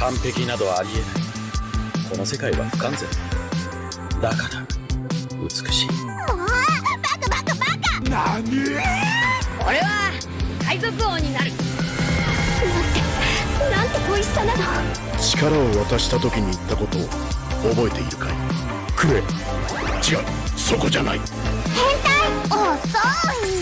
完璧などありえない。この世界は不完全。だから美しい。もうバカ。何？俺は海賊王になる。待って、なんて恋しさなの。力を渡した時に言ったことを覚えているかい？くれ。違う、そこじゃない。変態。遅い。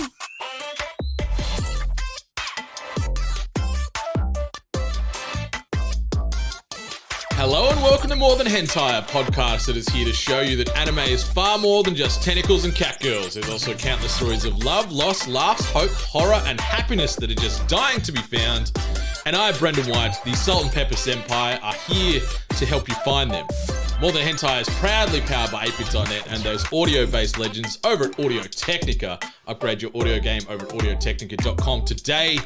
Hello and welcome to More Than Hentai, a podcast that is here to show you that anime is far more than just tentacles and catgirls. There's also countless stories of love, loss, laughs, hope, horror, and happiness that are just dying to be found. And I, Brendan White, the Salt and Pepper Senpai, are here to help you find them. More Than Hentai is proudly powered by 8bit.net and those audio-based legends over at Audio-Technica. Upgrade your audio game over at audiotechnica.com today.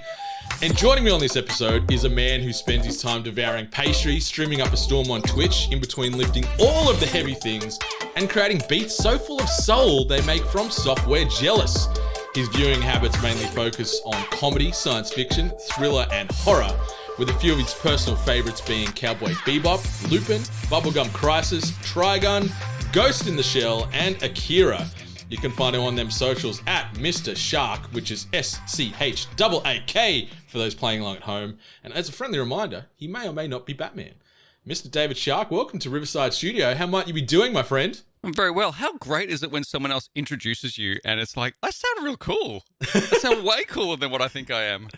And joining me on this episode is a man who spends his time devouring pastry, streaming up a storm on Twitch, in between lifting all of the heavy things, and creating beats so full of soul they make From Software jealous. His viewing habits mainly focus on comedy, science fiction, thriller, and horror, with a few of his personal favourites being Cowboy Bebop, Lupin, Bubblegum Crisis, Trigun, Ghost in the Shell, and Akira. You can find him on them socials at Mr. Shark, which is SCHAAK for those playing along at home. And as a friendly reminder, he may or may not be Batman. Mr. David Shark, welcome to Riverside Studio. How might you be doing, my friend? I'm very well. How great is it when someone else introduces you and it's like, I sound real cool. I sound way cooler than what I think I am.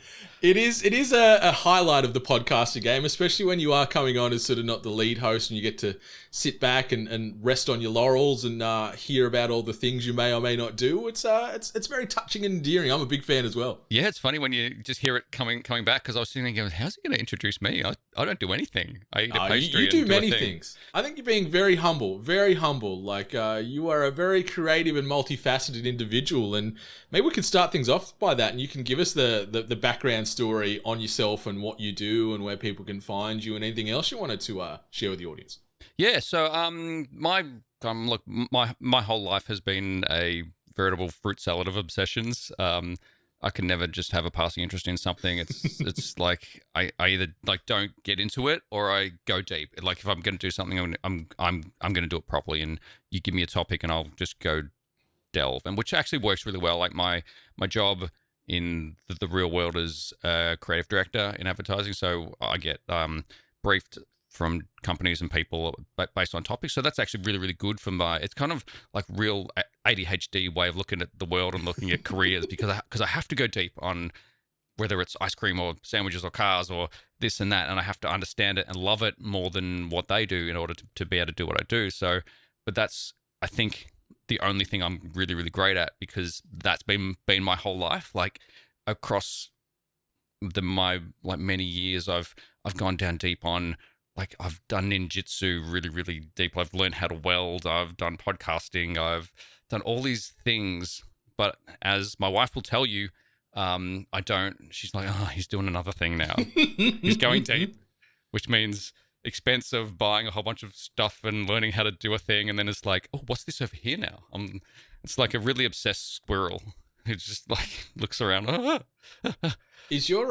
It is a highlight of the podcaster game, especially when you are coming on as sort of not the lead host and you get to sit back and rest on your laurels and hear about all the things you may or may not do. It's very touching and endearing. I'm a big fan as well. Yeah, it's funny when you just hear it coming back, because I was sitting there going, how's he going to introduce me? I don't do anything. I eat a pastry. You do many things. I think you're being very humble, very humble. Like you are a very creative and multifaceted individual, and maybe we could start things off by that, and you can give us the background story on yourself and what you do and where people can find you and anything else you wanted to share with the audience. Yeah, so my whole life has been a veritable fruit salad of obsessions. I can never just have a passing interest in something. It's like I either like don't get into it or I go deep. Like if I'm going to do something, I'm going to do it properly. And you give me a topic and I'll just go delve. And which actually works really well. Like my job in the real world is a creative director in advertising, so I get briefed from companies and people based on topics. So that's actually really, really good for it's kind of like real ADHD way of looking at the world and looking at careers, because I have to go deep on whether it's ice cream or sandwiches or cars or this and that, and I have to understand it and love it more than what they do in order to be able to do what I do. So, but that's, I think, the only thing I'm really, really great at, because that's been my whole life. Like across my many years, I've gone down deep on, like I've done ninjutsu really, really deep. I've learned how to weld. I've done podcasting. I've done all these things. But as my wife will tell you, I don't. She's like, oh, he's doing another thing now. He's going deep, which means expense of buying a whole bunch of stuff and learning how to do a thing. And then it's like, oh, what's this over here now? It's like a really obsessed squirrel who just like looks around. Is your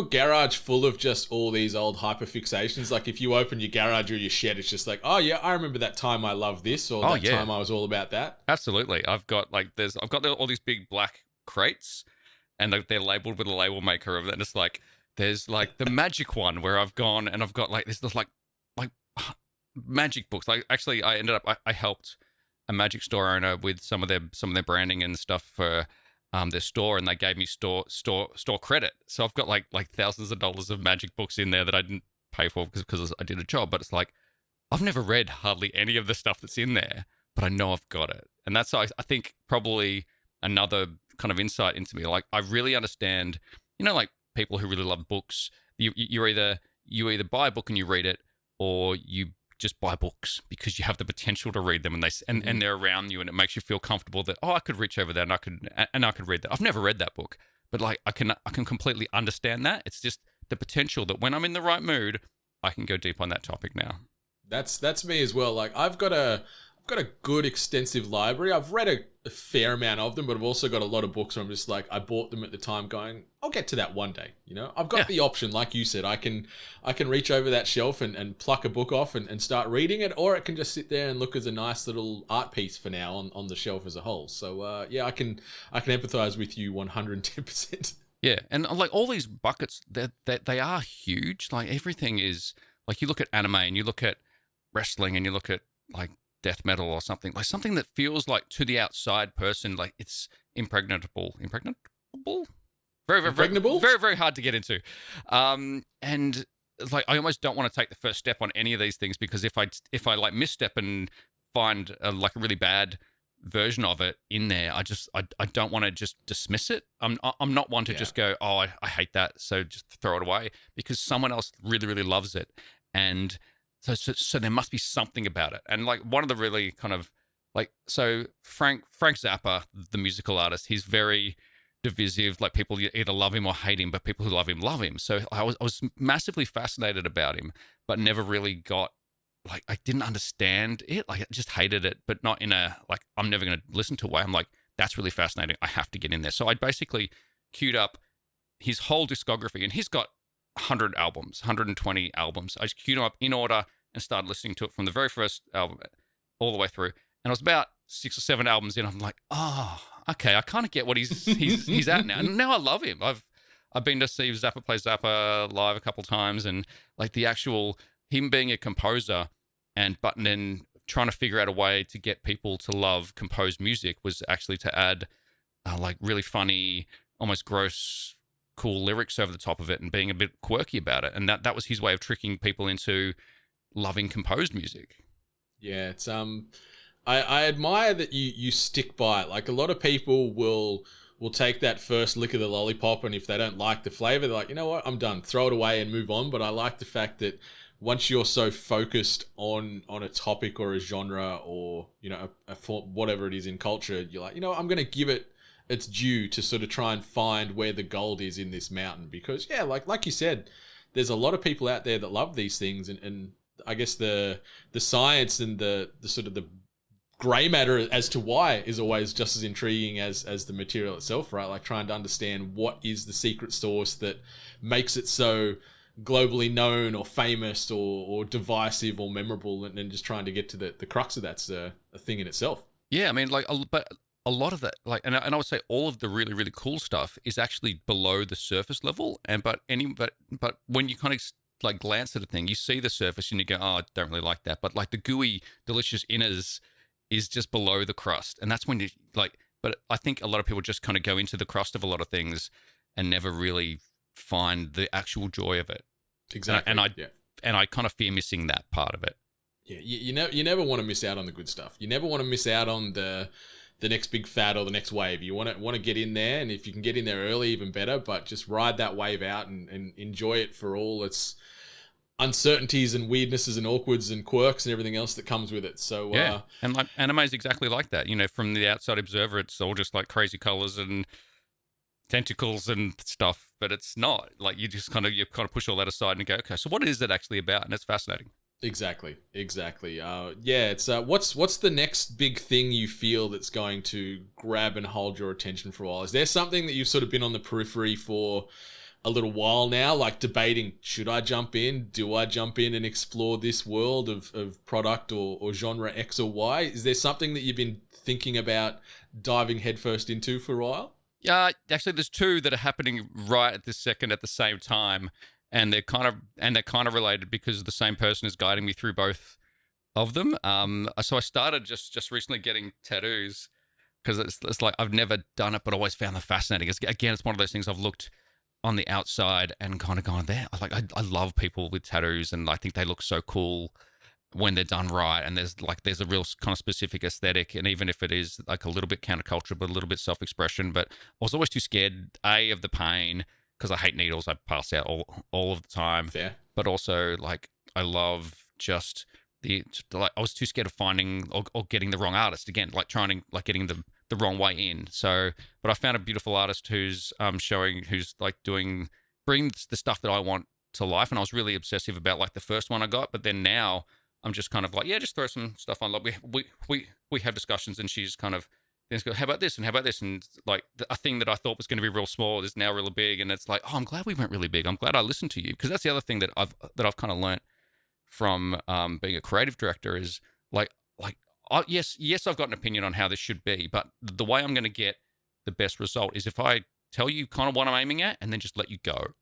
garage full of just all these old hyperfixations? Like if you open your garage or your shed, it's just like, oh yeah, I remember that time I loved this, or time I was all about that. Absolutely. I've got all these big black crates, and they're labeled with a label maker of it. And it's like, there's like the magic one where I've gone and I've got like this like magic books. Like actually, I helped a magic store owner with some of their branding and stuff for their store, and they gave me store credit. So I've got like thousands of dollars of magic books in there that I didn't pay for because I did a job. But it's like, I've never read hardly any of the stuff that's in there, but I know I've got it. And that's, I think, probably another kind of insight into me. Like I really understand, like people who really love books, you either buy a book and you read it, or you just buy books because you have the potential to read them, and they're around you, and it makes you feel comfortable that, oh, I could reach over there and I could read that. I've never read that book, but like I can completely understand that. It's just the potential that when I'm in the right mood, I can go deep on that topic now. That's me as well. Like I've got a I've got a good extensive library. I've read a fair amount of them, but I've also got a lot of books where I'm just like, I bought them at the time going, I'll get to that one day. You know, I've got the option, like you said, I can reach over that shelf and pluck a book off and start reading it, or it can just sit there and look as a nice little art piece for now on the shelf as a whole. So yeah, I can empathize with you 110%. Yeah, and like all these buckets, they are huge. Like everything is like, you look at anime and you look at wrestling and you look at like death metal or something, like something that feels like to the outside person like it's impregnable, very Impregnable? very, very hard to get into, and like I almost don't want to take the first step on any of these things, because if I like misstep and find like a really bad version of it in there, I don't want to just dismiss it. I'm not one to just go, oh, I hate that, so just throw it away, because someone else really, really loves it. And so there must be something about it. And like one of the really kind of like, so Frank Zappa, the musical artist, he's very divisive. Like people either love him or hate him, but people who love him. So I was massively fascinated about him, but never really got, like, I didn't understand it. Like I just hated it, but not in a, like, I'm never going to listen to a way. I'm like, that's really fascinating. I have to get in there. So I basically queued up his whole discography, and he's got 100 albums, 120 albums. I just queued them up in order and started listening to it from the very first album all the way through. And I was about 6 or 7 albums in. I'm like, oh, okay, I kind of get what he's at now. And now I love him. I've been to see Zappa play Zappa live a couple times, and like the actual him being a composer but then trying to figure out a way to get people to love composed music was actually to add like really funny, almost gross, cool lyrics over the top of it and being a bit quirky about it. And that was his way of tricking people into loving composed music. Yeah, it's I admire that you stick by it. Like a lot of people will take that first lick of the lollipop, and if they don't like the flavor, they're like, you know what, I'm done, throw it away and move on. But I like the fact that once you're so focused on a topic or a genre or, you know, a whatever it is in culture, you're like, you know, I'm going to give it its due to sort of try and find where the gold is in this mountain. Because yeah, like you said, there's a lot of people out there that love these things, and I guess the science and the sort of the gray matter as to why is always just as intriguing as the material itself, right? Like trying to understand what is the secret sauce that makes it so globally known or famous or divisive or memorable, and then just trying to get to the crux of that's a thing in itself. Yeah, I mean, like, but a lot of that, like, and I would say all of the really, really cool stuff is actually below the surface level. And but when you kind of like glance at a thing, you see the surface and you go, oh, I don't really like that. But like the gooey, delicious inners is just below the crust, and that's when you like. But I think a lot of people just kind of go into the crust of a lot of things and never really find the actual joy of it. Exactly. And I kind of fear missing that part of it. Yeah, you never want to miss out on the good stuff. You never want to miss out on the next big fad or the next wave. You want to get in there, and if you can get in there early, even better. But just ride that wave out and enjoy it for all its uncertainties and weirdnesses and awkwards and quirks and everything else that comes with it. So yeah, and like anime is exactly like that. You know, from the outside observer, it's all just like crazy colors and tentacles and stuff, but it's not. Like you kind of push all that aside and go, okay, so what is it actually about? And it's fascinating. Exactly. Yeah, it's what's the next big thing you feel that's going to grab and hold your attention for a while? Is there something that you've sort of been on the periphery for a little while now, like debating, should I jump in? Do I jump in and explore this world of product or genre X or Y? Is there something that you've been thinking about diving headfirst into for a while? Yeah, actually, there's two that are happening right at this second at the same time, and they're kind of related because the same person is guiding me through both of them. So I started just recently getting tattoos because it's like I've never done it, but always found them fascinating. It's one of those things I've looked on the outside and kind of gone there. I love people with tattoos, and I think they look so cool when they're done right. And there's a real kind of specific aesthetic, and even if it is like a little bit counterculture, but a little bit self-expression. But I was always too scared of the pain because I hate needles. I pass out all of the time. Fair. But also like I love just I was too scared of finding or getting the wrong artist again, like trying to like getting the wrong way in. So, but I found a beautiful artist who's brings the stuff that I want to life. And I was really obsessive about like the first one I got, but then now I'm just kind of like, yeah, just throw some stuff on. Like we have discussions, and she's kind of then go, how about this and how about this, and like a thing that I thought was going to be real small is now really big, and it's like, oh, I'm glad we went really big. I'm glad I listened to you, because that's the other thing that I've kind of learnt from being a creative director is yes, I've got an opinion on how this should be, but the way I'm going to get the best result is if I tell you kind of what I'm aiming at and then just let you go,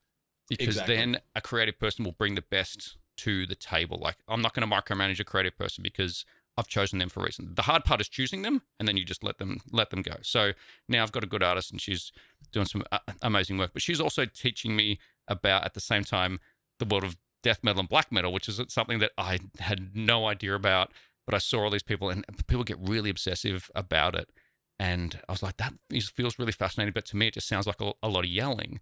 because then a creative person will bring the best to the table. Like, I'm not going to micromanage a creative person because I've chosen them for a reason. The hard part is choosing them, and then you just let them go. So now I've got a good artist, and she's doing some amazing work, but she's also teaching me about, at the same time, the world of death metal and black metal, which is something that I had no idea about, but I saw all these people, and people get really obsessive about it. And I was like, that feels really fascinating, but to me, it just sounds like a lot of yelling.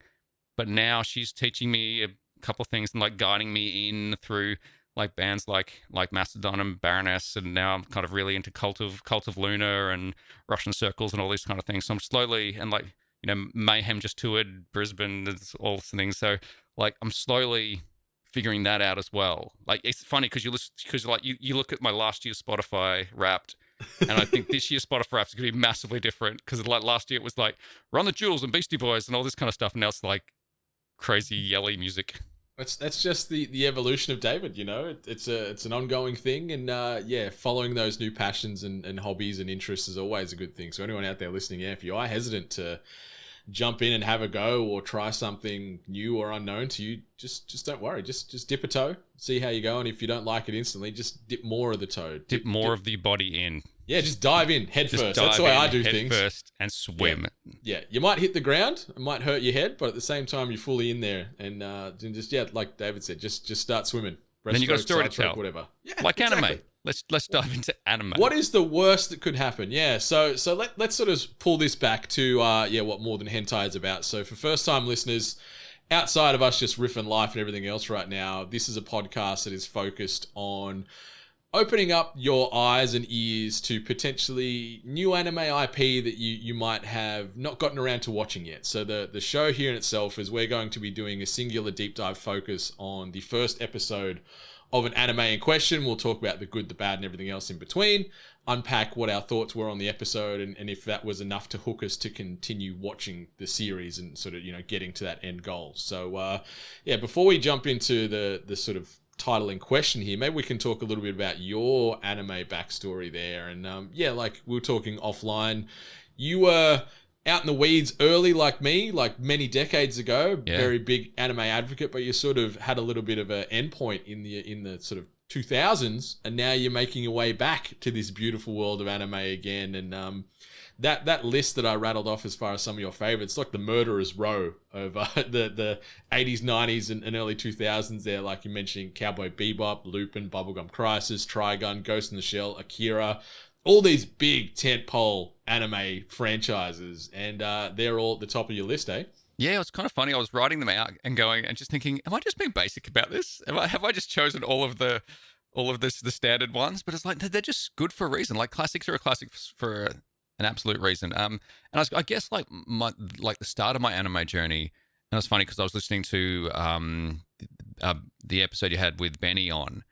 But now she's teaching me a couple of things and like guiding me in through like bands like Mastodon and Baroness, and now I'm kind of really into Cult of Luna and Russian Circles and all these kind of things. So I'm slowly, and like, you know, Mayhem just toured Brisbane and all these things. So like I'm slowly figuring that out as well. Like, it's funny because you look at my last year's Spotify Wrapped, and I think this year's Spotify Wrapped is going to be massively different, because like last year it was like Run the Jewels and Beastie Boys and all this kind of stuff, and now it's like crazy yelly music. That's just the evolution of David, you know. It's an ongoing thing, and following those new passions and hobbies and interests is always a good thing. So anyone out there listening, if you are hesitant to jump in and have a go or try something new or unknown to you, just don't worry. Just dip a toe, see how you go, and if you don't like it instantly, just dip more of the toe. Dip more of the body in. Yeah, just dive in head first. That's the way I do head things. First and swim. Yeah, you might hit the ground, it might hurt your head, but at the same time, you're fully in there, and just like David said, just start swimming. Then you got a story to tell, whatever. Yeah, like exactly. Anime. Let's dive into anime. What is the worst that could happen? Yeah, so let's sort of pull this back to what More Than Hentai is about. So for first time listeners, outside of us just riffing life and everything else right now, this is a podcast that is focused on opening up your eyes and ears to potentially new anime IP that you might have not gotten around to watching yet. So the show here in itself is we're going to be doing a singular deep dive focus on the first episode of an anime in question. We'll talk about the good, the bad, and everything else in between, unpack what our thoughts were on the episode, and if that was enough to hook us to continue watching the series and sort of, you know, getting to that end goal. So before we jump into the sort of title in question here, maybe we can talk a little bit about your anime backstory there. And like we were talking offline, you were out in the weeds early like me, like many decades ago, very big anime advocate, but you sort of had a little bit of an endpoint in the sort of 2000s, and now you're making your way back to this beautiful world of anime again. And that list that I rattled off as far as some of your favorites, like the murderer's row of the 80s, 90s, and early 2000s there, like you mentioned, Cowboy Bebop, Lupin, Bubblegum Crisis, Trigun, Ghost in the Shell, Akira, all these big tentpole anime franchises, and they're all at the top of your list, eh? Yeah, it's kind of funny. I was writing them out and going and just thinking, am I just being basic about this? Have I just chosen all of the standard ones? But it's like they're just good for a reason. Like, classics are a classic for an absolute reason. And I guess like the start of my anime journey, and it's funny because I was listening to the episode you had with Benny on,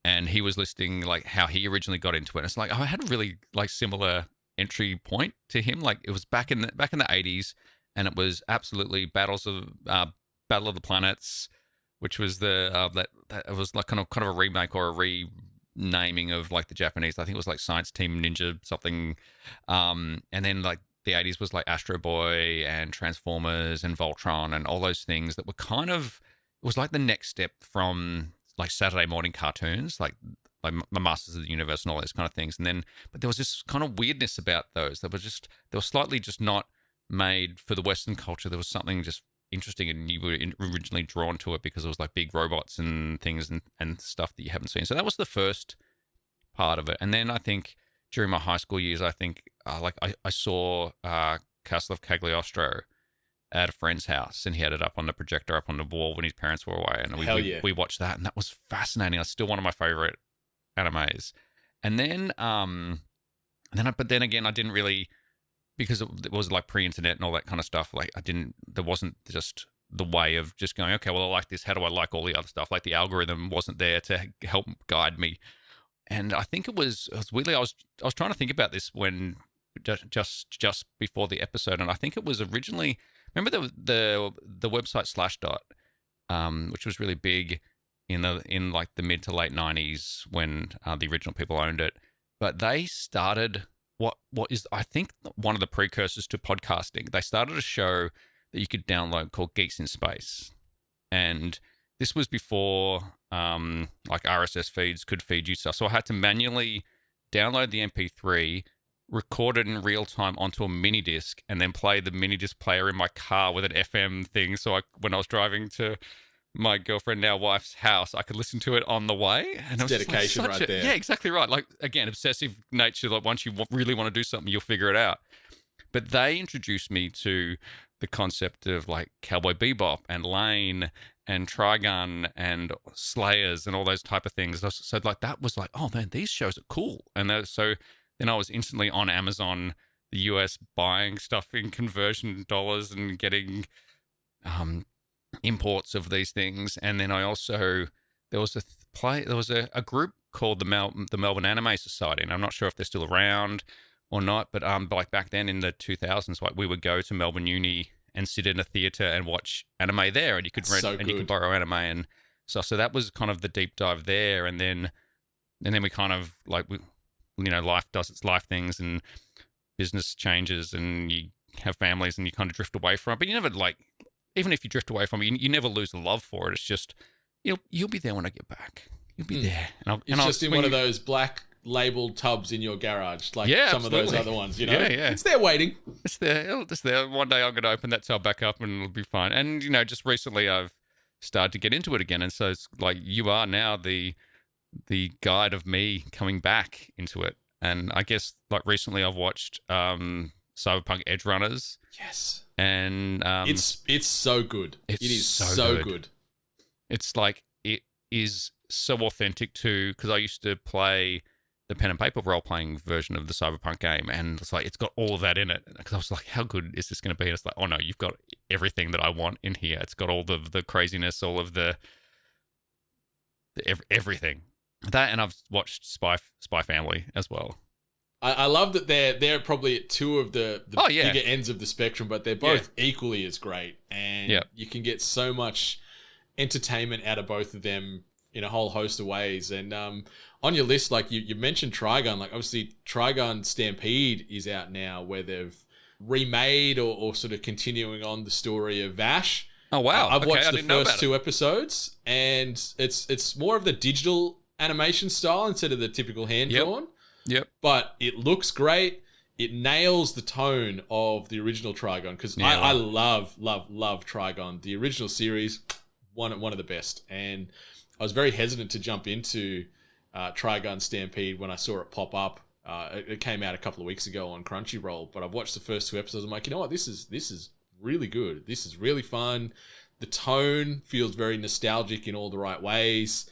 and he was listing like how he originally got into it. And it's like I had a really like similar entry point to him. Like, it was back in the 80s, and it was absolutely Battle of the Planets, which was that it was like kind of a remake or a renaming of like the Japanese. I think it was like Science Team Ninja something. And then like the 80s was like Astro Boy and Transformers and Voltron and all those things that were kind of, it was like the next step from like Saturday morning cartoons, like my Masters of the Universe and all those kind of things. And then, but there was this kind of weirdness about those that they were slightly just not made for the Western culture. There was something just interesting, and you were originally drawn to it because it was like big robots and things and stuff that you haven't seen. So that was the first part of it. And then I think during my high school years, I think I saw Castle of Cagliostro at a friend's house, and he had it up on the projector up on the wall when his parents were away, and we watched that, and that was fascinating. It's still one of my favorite animes. And then but then again, I didn't really, because it was like pre-internet and all that kind of stuff. Like there wasn't just the way of just going, okay, well, I like this. How do I like all the other stuff? Like the algorithm wasn't there to help guide me And I think it was weirdly, I was trying to think about this when just before the episode, and I think it was originally, remember the website Slashdot, which was really big in like the mid to late 90s when the original people owned it. But they started what is, I think, one of the precursors to podcasting. They started a show that you could download called Geeks in Space. And this was before like RSS feeds could feed you stuff. So I had to manually download the MP3, record it in real time onto a mini disc, and then play the mini disc player in my car with an FM thing. So when I was driving to my girlfriend, now wife's house, I could listen to it on the way. And it was dedication like right there. Yeah, exactly right. Like, again, obsessive nature. Like, once you really want to do something, you'll figure it out. But they introduced me to the concept of like Cowboy Bebop and Lane and Trigun and Slayers and all those type of things. So like that was like, oh man, these shows are cool. And so then I was instantly on Amazon, the US, buying stuff in conversion dollars and getting imports of these things. And then I also, there was a group called the Melbourne Anime Society, and I'm not sure if they're still around or not, but like back then in the 2000s, like we would go to Melbourne Uni and sit in a theater and watch anime there, and you could rent and you could borrow anime and stuff. So that was kind of the deep dive there. And then we kind of like, life does its life things and business changes and you have families and you kind of drift away from it. But you never, like, even if you drift away from it, you never lose the love for it. It's just, you'll be there when I get back. You'll be there. It's just in one of those black labeled tubs in your garage, like some of those other ones, Yeah. It's there waiting. It's there. One day I'm going to open that tub back up and it'll be fine. And, just recently I've started to get into it again. And so it's like you are now the guide of me coming back into it. And I guess like recently I've watched Cyberpunk Edge Runners. Yes. And it's so good. It is so good. It's like, it is so authentic to, because I used to play the pen and paper role-playing version of the Cyberpunk game, and it's like, it's got all of that in it. Because I was like, how good is this going to be? And it's like, oh no, you've got everything that I want in here. It's got all the craziness, all of the everything. That, and I've watched Spy Family as well. I love that they're probably at two of the bigger ends of the spectrum, but they're both equally as great. And you can get so much entertainment out of both of them in a whole host of ways. And on your list, like you mentioned Trigun, like obviously Trigun Stampede is out now, where they've remade or sort of continuing on the story of Vash. Oh wow. I've watched the first two episodes, and it's more of the digital animation style instead of the typical hand-drawn. Yep. But it looks great. It nails the tone of the original Trigun, because I love Trigun. The original series, one of the best. And I was very hesitant to jump into Trigun Stampede when I saw it pop up. It came out a couple of weeks ago on Crunchyroll, but I've watched the first two episodes. I'm like, you know what? This is really good. This is really fun. The tone feels very nostalgic in all the right ways.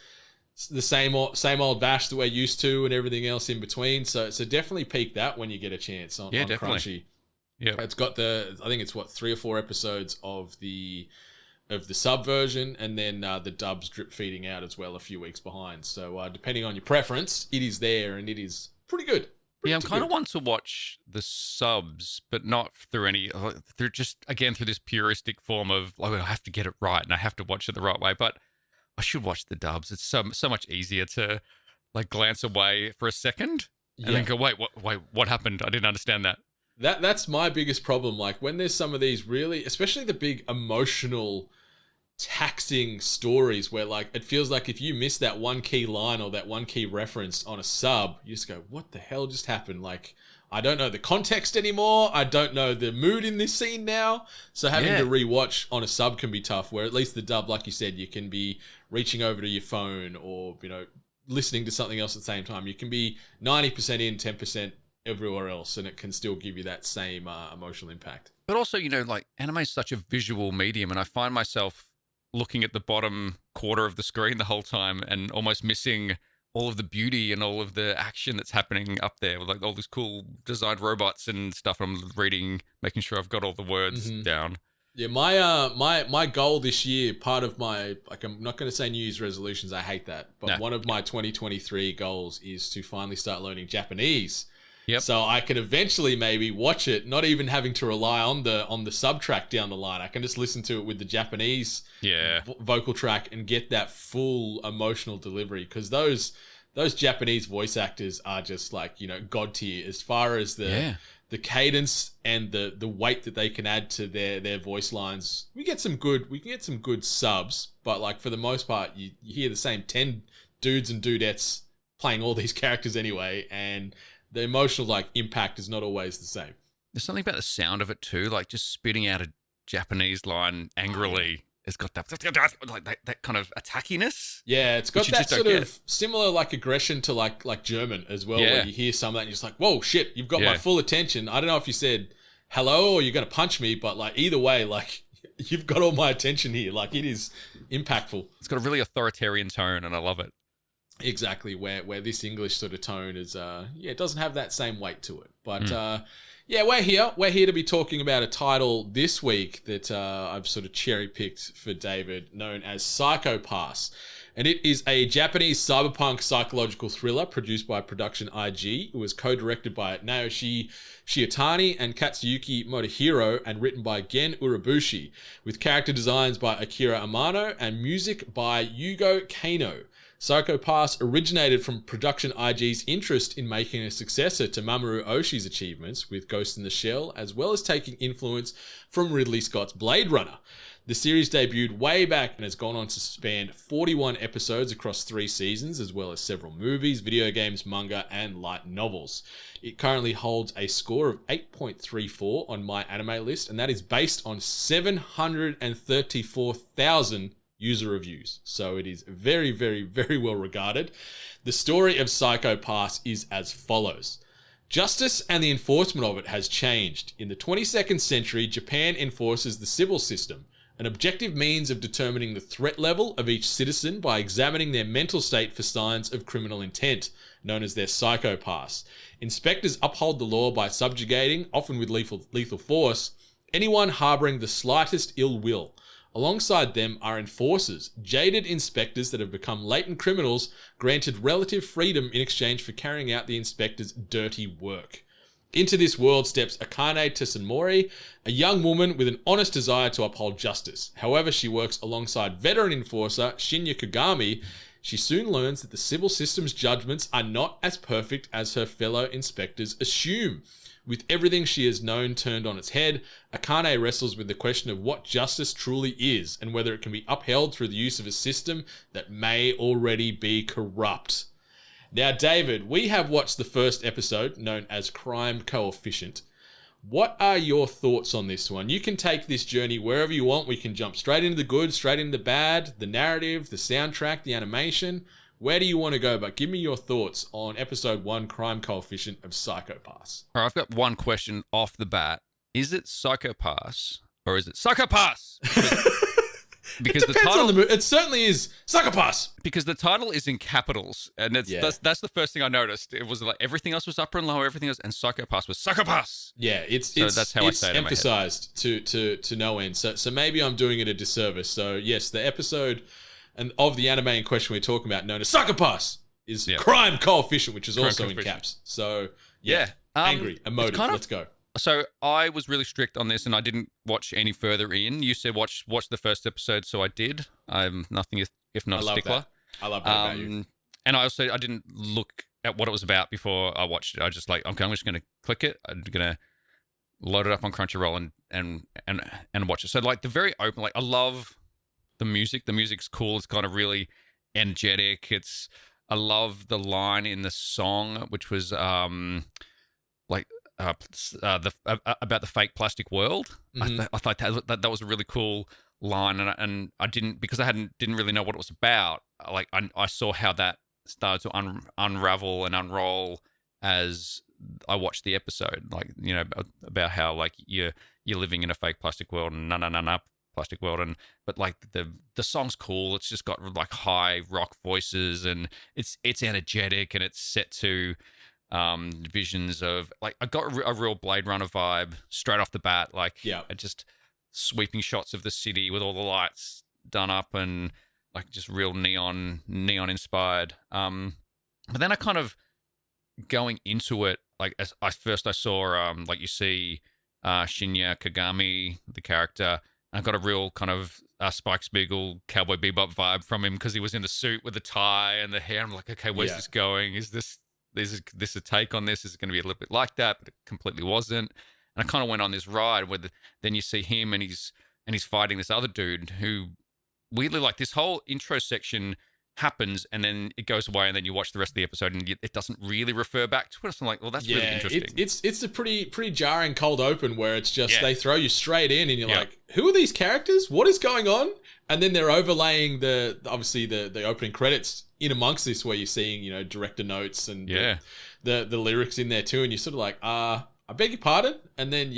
It's the same old Bash that we're used to, and everything else in between. So definitely peek that when you get a chance on Crunchy. Yeah, it's got I think it's 3 or 4 episodes of the sub version, and then the dubs drip feeding out as well a few weeks behind. So depending on your preference, it is there, and it is pretty good. I'm kind of want to watch the subs, but not through through this puristic form of like, I have to get it right and I have to watch it the right way. But I should watch the dubs. It's so much easier to like glance away for a second and then go, wait, what happened? I didn't understand that. That's my biggest problem. Like when there's some of these really, especially the big emotional, taxing stories where like it feels like if you miss that one key line or that one key reference on a sub, you just go, what the hell just happened? Like, I don't know the context anymore. I don't know the mood in this scene now. So having to rewatch on a sub can be tough, where at least the dub, like you said, you can be reaching over to your phone or, listening to something else at the same time. You can be 90% in, 10% everywhere else, and it can still give you that same emotional impact. But also, like anime is such a visual medium, and I find myself looking at the bottom quarter of the screen the whole time and almost missing all of the beauty and all of the action that's happening up there with like all these cool designed robots and stuff. I'm reading, making sure I've got all the words down. Yeah, my goal this year, part of my, like, I'm not going to say New Year's resolutions, I hate that, but one of my 2023 goals is to finally start learning Japanese. Yep. So I can eventually maybe watch it, not even having to rely on the sub track down the line. I can just listen to it with the Japanese vocal track and get that full emotional delivery, because those Japanese voice actors are just like, you know, god tier as far as the cadence and the weight that they can add to their voice lines. We can get some good subs, but like for the most part, you hear the same 10 dudes and dudettes playing all these characters anyway, and the emotional like impact is not always the same. There's something about the sound of it too, like just spitting out a Japanese line angrily. It's got that like that kind of attackiness. Yeah, it's got that sort of similar like aggression to like German as well, where you hear some of that and you're just like, whoa, shit, you've got my full attention. I don't know if you said hello or you're going to punch me, but like either way, like you've got all my attention here. Like it is impactful. It's got a really authoritarian tone and I love it. Exactly, where this English sort of tone is, it doesn't have that same weight to it. But we're here to be talking about a title this week that I've sort of cherry-picked for David, known as Psycho Pass. And it is a Japanese cyberpunk psychological thriller produced by Production IG. It was co-directed by Naoshi Shiotani and Katsuyuki Motohiro and written by Gen Urobushi, with character designs by Akira Amano and music by Yugo Kano. Psycho Pass originated from Production IG's interest in making a successor to Mamoru Oshii's achievements with Ghost in the Shell, as well as taking influence from Ridley Scott's Blade Runner. The series debuted way back and has gone on to span 41 episodes across 3 seasons, as well as several movies, video games, manga, and light novels. It currently holds a score of 8.34 on My Anime List, and that is based on 734,000 user reviews. So it is very, very, very well regarded. The story of Psycho Pass is as follows. Justice and the enforcement of it has changed. In the 22nd century, Japan enforces the civil system, an objective means of determining the threat level of each citizen by examining their mental state for signs of criminal intent, known as their Psycho Pass. Inspectors uphold the law by subjugating, often with lethal force, anyone harboring the slightest ill will. Alongside them are enforcers, jaded inspectors that have become latent criminals, granted relative freedom in exchange for carrying out the inspector's dirty work. Into this world steps Akane Tsunemori, a young woman with an honest desire to uphold justice. However, she works alongside veteran enforcer Shinya Kogami. She soon learns that the civil system's judgments are not as perfect as her fellow inspectors assume. With everything she has known turned on its head, Akane wrestles with the question of what justice truly is and whether it can be upheld through the use of a system that may already be corrupt. Now, David, we have watched the first episode, known as Crime Coefficient. What are your thoughts on this one? You can take this journey wherever you want. We can jump straight into the good, straight into the bad, the narrative, the soundtrack, the animation. Where do you want to go? But give me your thoughts on episode 1, Crime Coefficient of Psycho Pass. All right, I've got one question off the bat. Is it Psycho Pass or is it Psycho Pass? Because it depends the title, on the movie. It certainly is Psycho Pass. Because the title is in capitals, and that's the first thing I noticed. It was like everything else was upper and lower, everything else, and Psycho Pass was Psycho Pass. Yeah, it's that's how I say it emphasized to no end. So maybe I'm doing it a disservice. So yes, the episode of the anime in question we're talking about, known as Psycho Pass, is Crime Coefficient, which is also in caps. So angry, emotive. Let's go. So I was really strict on this, and I didn't watch any further in. You said watch the first episode, so I did. I'm nothing if not a stickler. I love that about you. And I didn't look at what it was about before I watched it. I just I'm just going to click it. I'm going to load it up on Crunchyroll and watch it. So like the very open, like I love the music. The music's cool. It's kind of really energetic. I love the line in the song, which was about the fake plastic world. Mm-hmm. I thought that was a really cool line, and I didn't really know what it was about. Like I saw how that started to unravel and unroll as I watched the episode. Like, you know, about how like you're living in a fake plastic world and plastic world, but like the song's cool. It's just got like high rock voices, and it's energetic, and it's set to visions of like I got a real Blade Runner vibe straight off the bat. Like, I just sweeping shots of the city with all the lights done up and like just real neon inspired. But then I kind of going into it, like as I saw like you see Shinya Kogami, the character. I got a real kind of Spike Spiegel Cowboy Bebop vibe from him because he was in the suit with the tie and the hair. I'm like, okay, where's this going? Is this a take on this? Is it going to be a little bit like that? But it completely wasn't. And I kind of went on this ride where then you see him and he's fighting this other dude who weirdly, like, this whole intro section happens and then it goes away and then you watch the rest of the episode and it doesn't really refer back to it. So I'm like, well, that's really interesting. It's a pretty jarring cold open where it's just they throw you straight in and you're like, who are these characters? What is going on? And then they're overlaying the opening credits in amongst this where you're seeing, director notes and the lyrics in there too, and you're sort of like, I beg your pardon? And then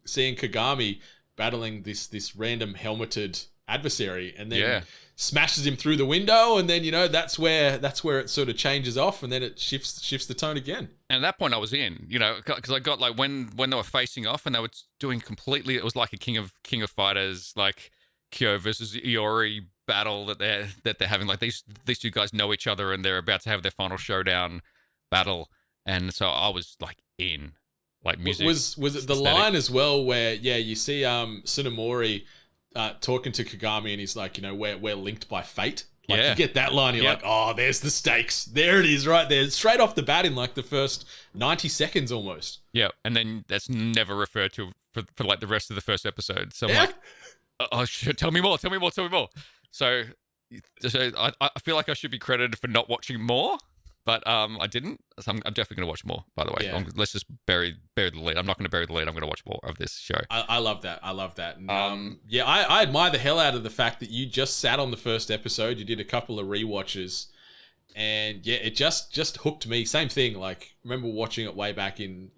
seeing Kogami battling this random helmeted adversary and then smashes him through the window, and then that's where it sort of changes off, and then it shifts the tone again. And at that point I was in, because I got like when they were facing off and they were doing completely, it was like a King of Fighters, like Kyo versus Iori battle that they're having. Like these two guys know each other and they're about to have their final showdown battle, and so I was like in, like, music. Was it the line as well where you see Tsunemori talking to Kogami and he's like, we're linked by fate. Like, you get that line, you're like, oh, there's the stakes. There it is right there. Straight off the bat in like the first 90 seconds almost. Yeah, and then that's never referred to for like the rest of the first episode. So I'm like, oh, shit, tell me more. So I feel like I should be credited for not watching more, but I didn't. So I'm definitely going to watch more, by the way. Yeah. Let's just bury the lead. I'm not going to bury the lead. I'm going to watch more of this show. I love that. And, I admire the hell out of the fact that you just sat on the first episode. You did a couple of rewatches, and it just hooked me. Same thing. Like, I remember watching it way back in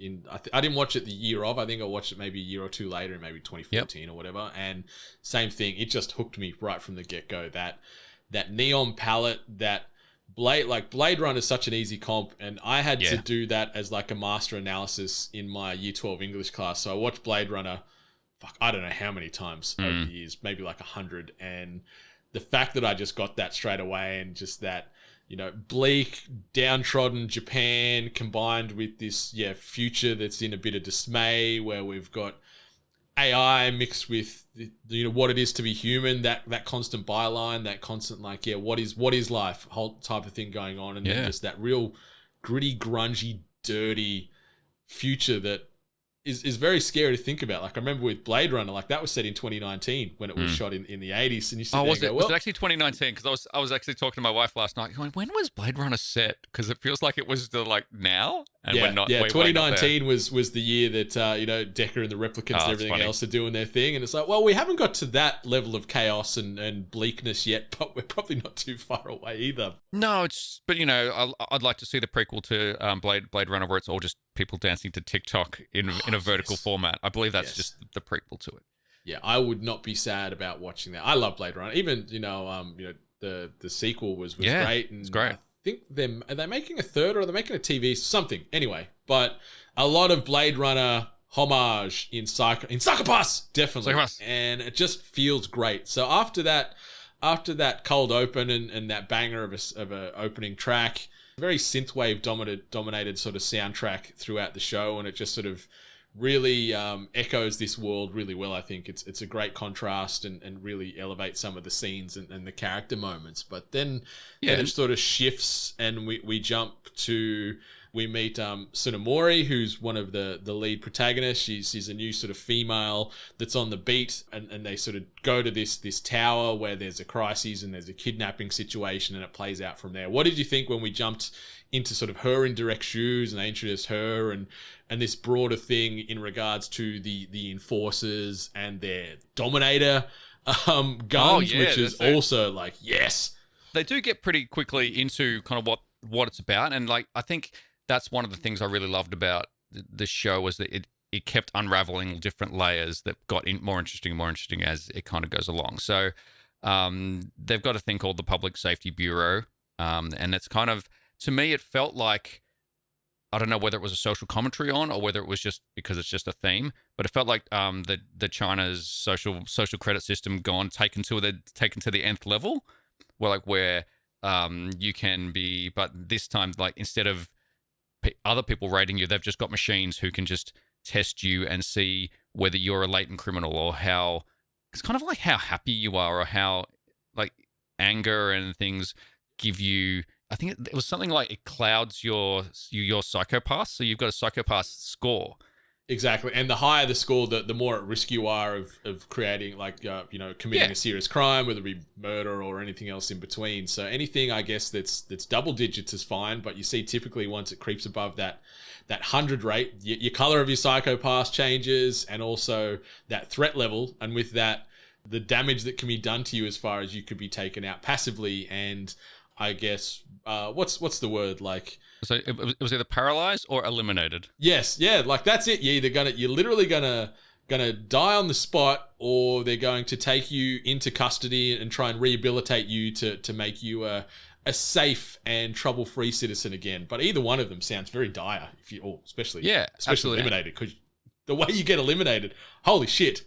I didn't watch it the year of. I think I watched it maybe a year or two later, maybe 2014 or whatever. And same thing. It just hooked me right from the get-go. That neon palette, that Blade Runner is such an easy comp, and I had to do that as like a master analysis in my year 12 English class. So I watched Blade Runner, I don't know how many times over the years, maybe like 100. And the fact that I just got that straight away, and just that, bleak, downtrodden Japan combined with this future that's in a bit of dismay, where we've got AI mixed with what it is to be human, that constant byline, that constant what is life, whole type of thing going on, and then just that real gritty, grungy, dirty future that is very scary to think about. Like, I remember with Blade Runner, like, that was set in 2019 when it was shot in the 80s, and you sit there and was it actually 2019? Because I was actually talking to my wife last night going, when was Blade Runner set? Because it feels like it was now, and we're not. 2019 was the year that Decker and the replicants and everything else are doing their thing, and it's like, well, we haven't got to that level of chaos and bleakness yet, but we're probably not too far away either. No, but I'd like to see the prequel to Blade Runner, where it's all just people dancing to TikTok in a vertical format. I believe that's just the prequel to it. Yeah, I would not be sad about watching that. I love Blade Runner. Even the sequel was great. And it's great. I think are they making a third, or are they making a TV something? Anyway, but a lot of Blade Runner homage in Psychopass, definitely. Psychopass. And it just feels great. So after that cold open and that banger of a opening track, very synthwave dominated sort of soundtrack throughout the show, and it just sort of really echoes this world really well. I think it's a great contrast and really elevates some of the scenes and the character moments. But then it sort of shifts, and we jump to, we meet Tsunemori, who's one of the lead protagonists. She's a new sort of female that's on the beat, and they sort of go to this tower where there's a crisis and there's a kidnapping situation, and it plays out from there. What did you think when we jumped into sort of her in direct shoes and they introduced her and this broader thing in regards to the enforcers and their dominator guns, which is also like, yes. They do get pretty quickly into kind of what it's about, and like, I think that's one of the things I really loved about the show, was that it kept unraveling different layers that got more interesting as it kind of goes along. So they've got a thing called the Public Safety Bureau, and it's kind of, to me, it felt like I don't know whether it was a social commentary on or whether it was just because it's just a theme, but it felt like the China's social credit system taken to the nth level, where you can be, but this time, like, instead of other people rating you, they've just got machines who can just test you and see whether you're a latent criminal or how it's kind of like how happy you are or how like anger and things give you. I think it was something like it clouds your psychopath, so you've got a psychopath score. Exactly, and the higher the score, the more at risk you are of creating, like, committing a serious crime, whether it be murder or anything else in between. So anything, I guess, that's double digits is fine, but you see typically once it creeps above that 100 rate, your color of your psychopath changes, and also that threat level, and with that, the damage that can be done to you as far as you could be taken out passively, and I guess what's the word, like? So it was either paralyzed or eliminated. Yes, yeah, like that's it. You're literally gonna die on the spot, or they're going to take you into custody and try and rehabilitate you to make you a safe and trouble-free citizen again. But either one of them sounds very dire, especially eliminated, because the way you get eliminated, holy shit.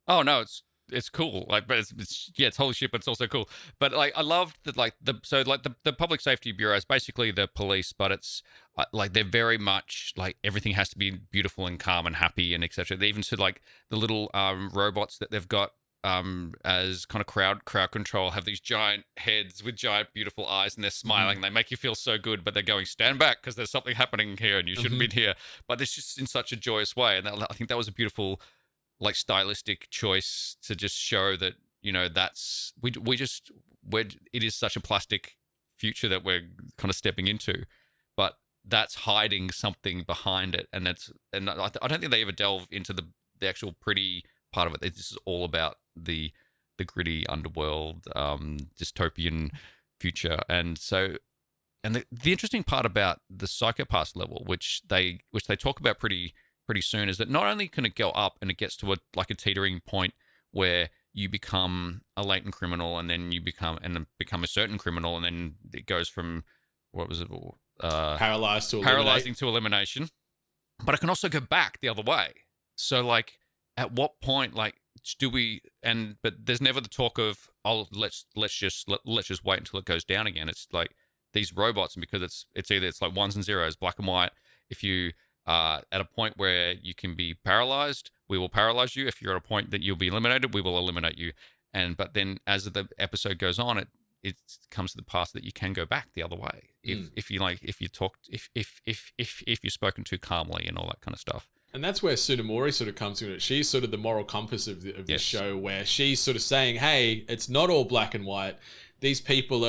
Oh no, it's cool, like, but it's holy shit, but it's also cool. But like, I loved that, like, the Public Safety Bureau is basically the police, but it's like they're very much like everything has to be beautiful and calm and happy and etc. They even said like the little robots that they've got as kind of crowd control have these giant heads with giant beautiful eyes, and they're smiling. They make you feel so good, but they're going, stand back because there's something happening here and you shouldn't be here. But it's just in such a joyous way, and I think that was a beautiful, like, stylistic choice to just show that, that's it is such a plastic future that we're kind of stepping into, but that's hiding something behind it, and I don't think they ever delve into the actual pretty part of it. This is all about the gritty underworld, dystopian future, and the interesting part about the psychopath level, which they talk about pretty soon, is that not only can it go up and it gets to a teetering point where you become a latent criminal and then become a certain criminal, and then it goes from paralyzing to elimination, but it can also go back the other way. So like, at what point, like, but there's never the talk of, let's just wait until it goes down again. It's like these robots, and because it's like ones and zeros, black and white. If you at a point where you can be paralyzed, we will paralyze you. If you're at a point that you'll be eliminated, we will eliminate you. But then as the episode goes on, it comes to the pass that you can go back the other way if you're spoken to calmly and all that kind of stuff. And that's where Tsunemori sort of comes into it. She's sort of the moral compass of this show, where she's sort of saying, hey, it's not all black and white. These people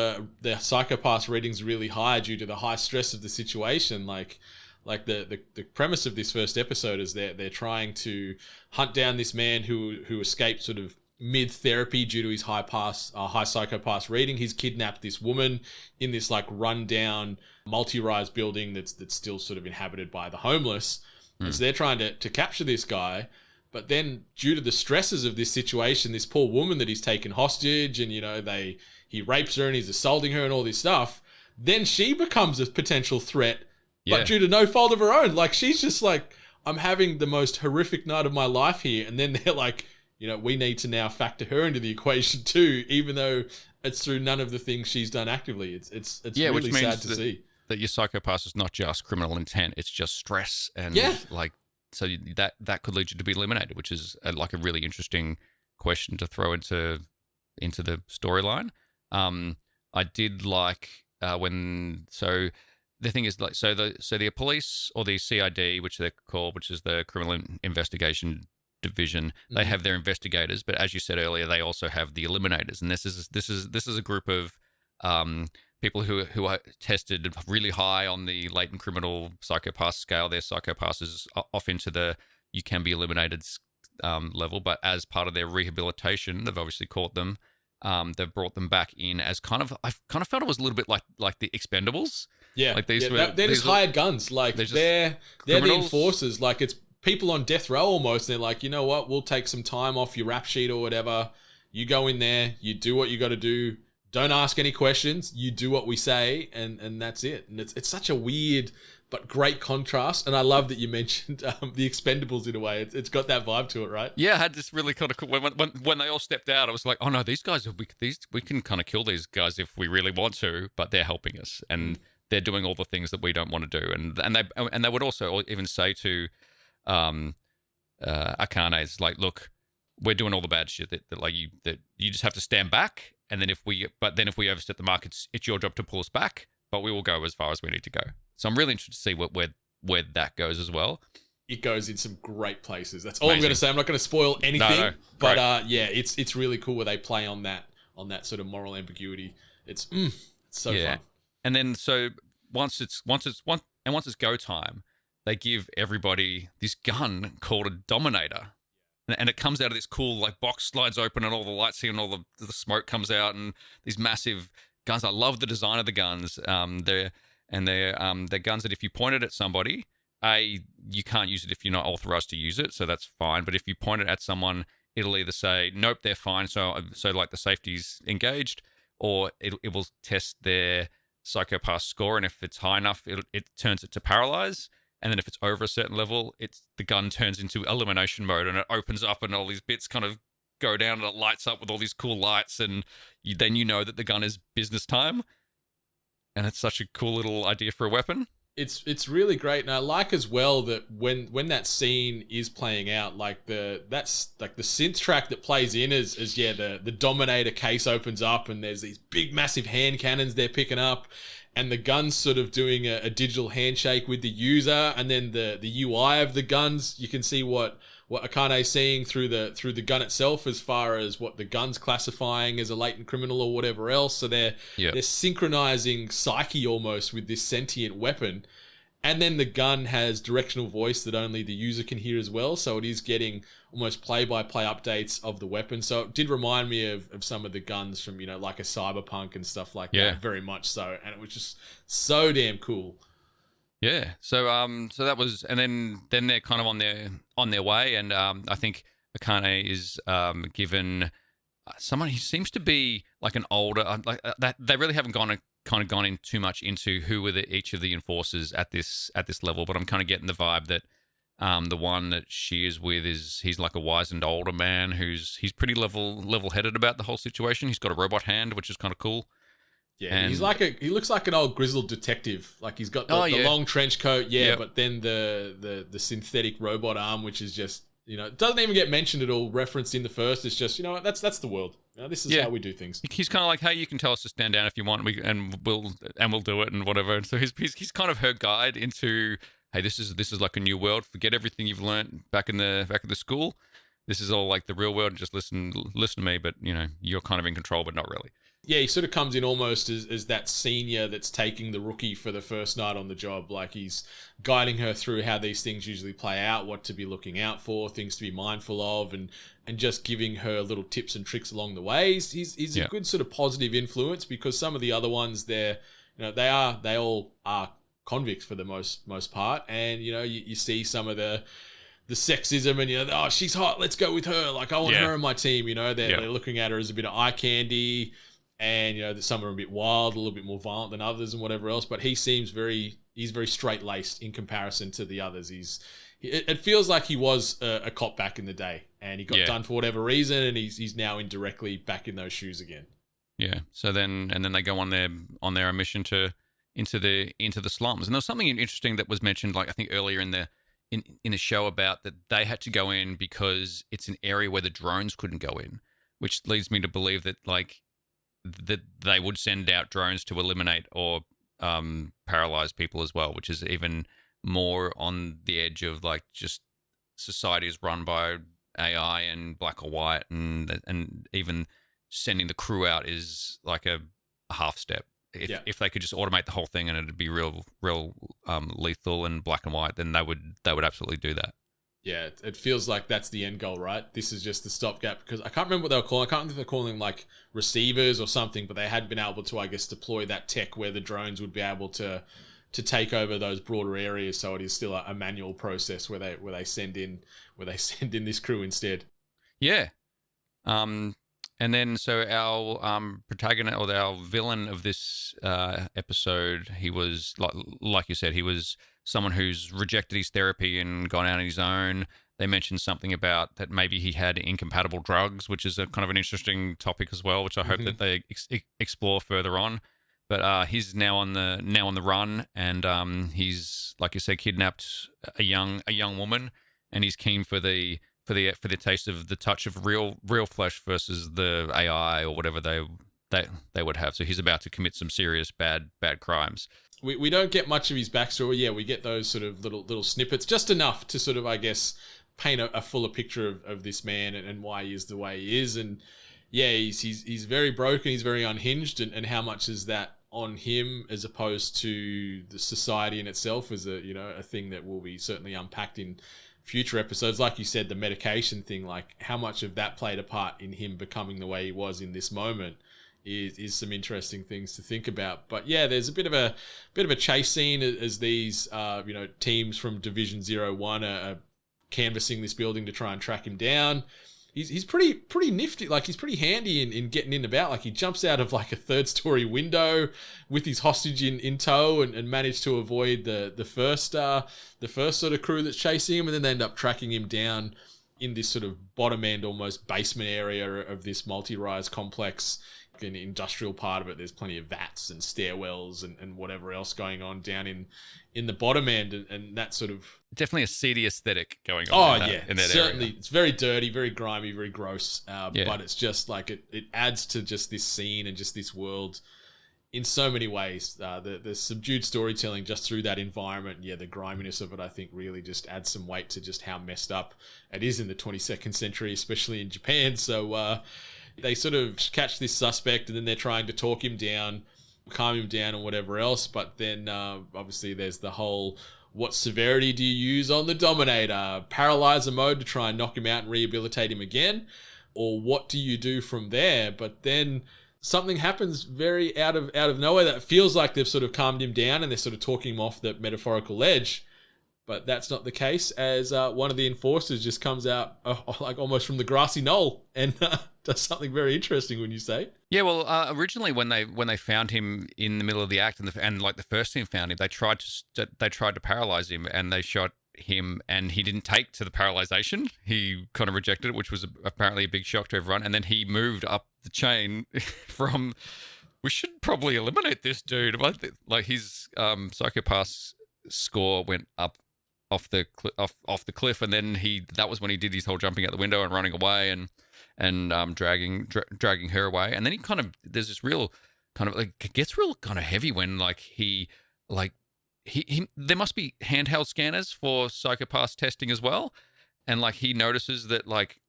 their psychopath readings are really high due to the high stress of the situation. Like the premise of this first episode is they're trying to hunt down this man who escaped sort of mid-therapy due to his high psychopath reading. He's kidnapped this woman in this like run-down multi-rise building that's still sort of inhabited by the homeless. And so they're trying to capture this guy, but then due to the stresses of this situation, this poor woman that he's taken hostage, and he rapes her and he's assaulting her and all this stuff, then she becomes a potential threat, but due to no fault of her own. Like, she's just like, I'm having the most horrific night of my life here, and then they're like, we need to now factor her into the equation too, even though it's through none of the things she's done actively. It's really sad to see. That your psychopath is not just criminal intent; it's just stress, and so that could lead you to be eliminated, which is like a really interesting question to throw into the storyline. I did like the thing is, like, so the police, or the CID, which they're called, which is the Criminal Investigation Division, they have their investigators, but as you said earlier, they also have the eliminators, and this is a group of people who are tested really high on the latent criminal psychopath scale. Their psychopath is off into the you can be eliminated level, but as part of their rehabilitation, they've obviously caught them. They've brought them back in as I kind of felt it was a little bit like the Expendables. Yeah, like they're just hired guns. Like they're the enforcers. Like, it's people on death row almost. They're like, you know what? We'll take some time off your rap sheet or whatever. You go in there, you do what you got to do. Don't ask any questions. You do what we say, and that's it. And it's such a weird but great contrast. And I love that you mentioned the Expendables in a way. It's got that vibe to it, right? Yeah, I had this really kind of cool, when they all stepped out, I was like, oh no, these guys, we can kind of kill these guys if we really want to, but they're helping us and they're doing all the things that we don't want to do. And they would also even say to Akane, it's like, look, we're doing all the bad shit that you just have to stand back. And then if we overstep the mark, it's your job to pull us back, but we will go as far as we need to go. So I'm really interested to see where that goes as well. It goes in some great places. That's all I'm going to say. I'm not going to spoil anything, No, but it's really cool where they play on that sort of moral ambiguity. It's so fun. And then so once it's go time, they give everybody this gun called a Dominator. And it comes out of this cool, like, box slides open and all the lights here and all the smoke comes out and these massive guns. I love the design of the guns. They're guns that if you point it at somebody, you can't use it if you're not authorized to use it, so that's fine. But if you point it at someone, it'll either say, nope, they're fine, so like the safety's engaged, or it will test their psychopath score, and if it's high enough, it turns it to paralyze. And then if it's over a certain level, the gun turns into elimination mode and it opens up and all these bits kind of go down and it lights up with all these cool lights. And then you know that the gun is business time. And it's such a cool little idea for a weapon. It's really great. And I like as well that when that scene is playing out, that's the synth track that plays in as the Dominator case opens up and there's these big massive hand cannons they're picking up. And the gun's sort of doing a digital handshake with the user, and then the UI of the guns, you can see what Akane's seeing through the gun itself, as far as what the gun's classifying as a latent criminal or whatever else. So they're synchronizing psyche almost with this sentient weapon. And then the gun has directional voice that only the user can hear as well. So it is getting almost play-by-play updates of the weapon. So it did remind me of some of the guns from, like a cyberpunk and stuff like that, very much so. And it was just so damn cool. Yeah. So that was, and then they're kind of on their way. And I think Akane is given someone who seems to be like an older, that they really haven't gone in too much into who were each of the enforcers at this level, but I'm kind of getting the vibe that the one that she is with he's like a wizened older man he's pretty level-headed about the whole situation. He's got a robot hand, which is kind of cool. Yeah, and he looks like an old grizzled detective. Like he's got the long trench coat, but then the synthetic robot arm, which is just, it doesn't even get mentioned at all, referenced in the first. It's just, that's the world. This is how we do things. He's kind of like, hey, you can tell us to stand down if you want, and we'll do it and whatever. And so he's kind of her guide into, hey, this is like a new world. Forget everything you've learned back in the school. This is all like the real world. Just listen to me. But you're kind of in control, but not really. Yeah, he sort of comes in almost as that senior that's taking the rookie for the first night on the job. Like he's guiding her through how these things usually play out, what to be looking out for, things to be mindful of, and just giving her little tips and tricks along the way. He's a good sort of positive influence, because some of the other ones they all are convicts for the most part, and you see some of the sexism and oh, she's hot, let's go with her. Like I want her on my team. They're looking at her as a bit of eye candy. And some are a bit wild, a little bit more violent than others, and whatever else. But he seems he's very straight laced in comparison to the others. It feels like he was a cop back in the day, and he got done for whatever reason, and he's now indirectly back in those shoes again. Yeah. So then they go on their mission into the slums, and there was something interesting that was mentioned, like I think earlier in the show, about that they had to go in because it's an area where the drones couldn't go in, which leads me to believe that that they would send out drones to eliminate or paralyze people as well, which is even more on the edge of like just societies run by AI and black or white, and even sending the crew out is like a half step. If they could just automate the whole thing and it'd be real lethal and black and white, then they would absolutely do that. Yeah, it feels like that's the end goal, right? This is just the stopgap, because I can't remember what they were calling. I can't remember if they're calling like receivers or something, but they had been able to, I guess, deploy that tech where the drones would be able to take over those broader areas. So it is still a manual process where they send in this crew instead. Yeah. And then, so our protagonist, or our villain of this episode, he was, like you said, he was someone who's rejected his therapy and gone out on his own. They mentioned something about that maybe he had incompatible drugs, which is a kind of an interesting topic as well, which I hope that they explore further on. But he's now on the run, and he's, like you said, kidnapped a young woman, and he's keen for the taste of the touch of real flesh versus the AI or whatever they would have. So he's about to commit some serious bad crimes. We don't get much of his backstory. Yeah, we get those sort of little snippets, just enough to sort of, I guess, paint a fuller picture of this man and why he is the way he is. And yeah, he's very broken. He's very unhinged. And how much is that on him as opposed to the society in itself is a thing that will be certainly unpacked in future episodes. Like you said, the medication thing, like how much of that played a part in him becoming the way he was in this moment is some interesting things to think about. But yeah, there's a bit of a chase scene as these teams from Division 01 are canvassing this building to try and track him down. He's pretty nifty, like he's pretty handy in getting in about. Like he jumps out of like a 3rd-story window with his hostage in tow and managed to avoid the first sort of crew that's chasing him, and then they end up tracking him down in this sort of bottom end, almost basement area of this multi-rise complex. In the industrial part of it, there's plenty of vats and stairwells and whatever else going on down in the bottom end, and that sort of definitely a seedy aesthetic going on. In that certainly area. It's very dirty, very grimy, very gross. But it's just like it adds to just this scene and just this world in so many ways. The subdued storytelling just through that environment, the griminess of it, I think really just adds some weight to just how messed up it is in the 22nd century, especially in Japan. So they sort of catch this suspect, and then they're trying to talk him down, calm him down and whatever else. But then obviously there's the whole, what severity do you use on the Dominator? Paralyzer mode to try and knock him out and rehabilitate him again? Or what do you do from there? But then something happens very out of nowhere that feels like they've sort of calmed him down and they're sort of talking him off the metaphorical ledge. But that's not the case, as one of the enforcers just comes out like almost from the grassy knoll and does something very interesting, when you say. Yeah, well, originally when they found him in the middle of the act and like the first team found him, they tried to paralyze him, and they shot him, and he didn't take to the paralyzation. He kind of rejected it, which was apparently a big shock to everyone. And then he moved up the chain from, we should probably eliminate this dude. Like his psychopath score went up off the cliff, and then that was when he did his whole jumping out the window and running away and dragging her away. And then he kind of, there's this real kind of like, it gets real kind of heavy when he there must be handheld scanners for psychopath testing as well, and like he notices that like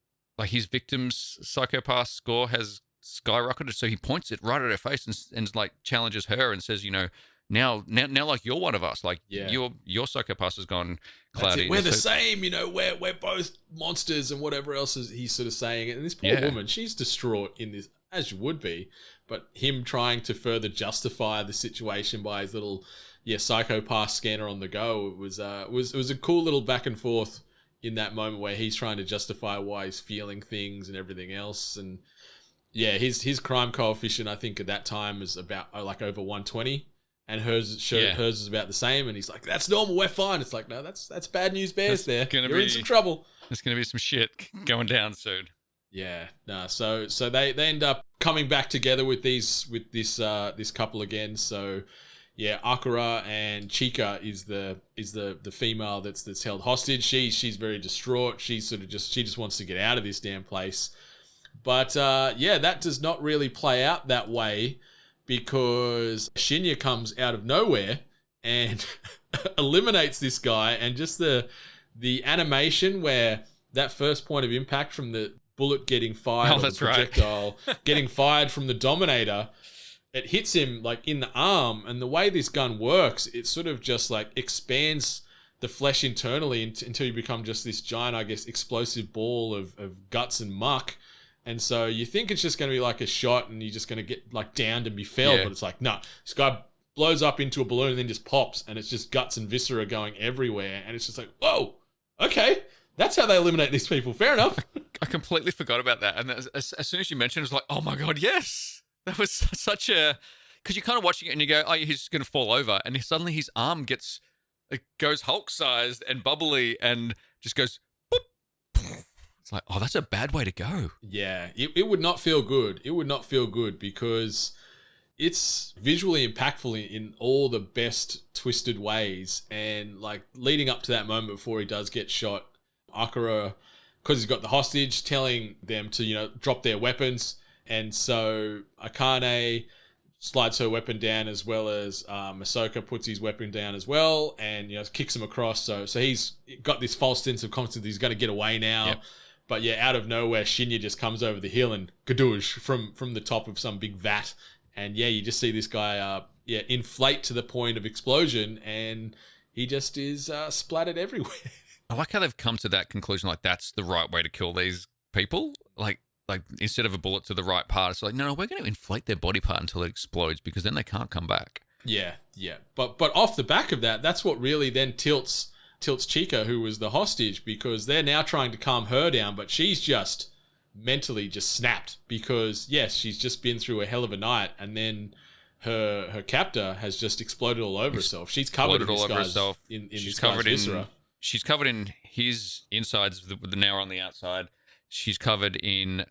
his victim's psychopath score has skyrocketed, so he points it right at her face and like challenges her and says, Now, like you're one of us. Like your psychopath has gone cloudy. We're the same, we're both monsters and whatever else is he's sort of saying. And this poor woman, she's distraught in this, as you would be. But him trying to further justify the situation by his little psychopath scanner on the go, it was a cool little back and forth in that moment where he's trying to justify why he's feeling things and everything else. And his crime coefficient, I think at that time, was about like over 120. And hers is about the same, and he's like, "That's normal, we're fine." It's like, no, that's bad news bears. You're in some trouble. There's gonna be some shit going down soon. Yeah, no. So they end up coming back together with this couple again. So Akira and Chika is the female that's held hostage. She's very distraught. She just wants to get out of this damn place. But that does not really play out that way, because Shinya comes out of nowhere and eliminates this guy, and just the animation where that first point of impact from the bullet getting fired, the projectile getting fired from the Dominator, it hits him like in the arm, and the way this gun works, it sort of just like expands the flesh internally until you become just this giant, I guess, explosive ball of guts and muck. And so you think it's just going to be like a shot and you're just going to get like downed and be felled, but it's like, no, this guy blows up into a balloon and then just pops, and it's just guts and viscera going everywhere. And it's just like, whoa, okay, That's how they eliminate these people. Fair enough. I completely forgot about that. And as soon as you mentioned it, I was like, oh my God, yes. That was such a... Because you're kind of watching it and you go, oh, he's going to fall over. And suddenly his arm goes Hulk-sized and bubbly and just goes... Boop. It's like, oh, that's a bad way to go. Yeah, it would not feel good. It would not feel good because it's visually impactful in all the best twisted ways. And like leading up to that moment before he does get shot, Akira, because he's got the hostage, telling them to, drop their weapons. And so Akane slides her weapon down, as well as Masoka puts his weapon down as well, and kicks him across. So he's got this false sense of confidence he's going to get away now. Yep. But yeah, out of nowhere, Shinya just comes over the hill and gadoosh from the top of some big vat. And yeah, you just see this guy inflate to the point of explosion, and he just is splattered everywhere. I like how they've come to that conclusion, like that's the right way to kill these people. Like instead of a bullet to the right part, it's like, no, we're going to inflate their body part until it explodes because then they can't come back. Yeah. But off the back of that, that's what really then tilts Chica, who was the hostage, because they're now trying to calm her down, but she's just mentally just snapped because, yes, she's just been through a hell of a night, and then her captor has just exploded all over herself. She's covered in this guy's, in this guy's viscera. She's covered in his insides with the nail on the outside. She's covered in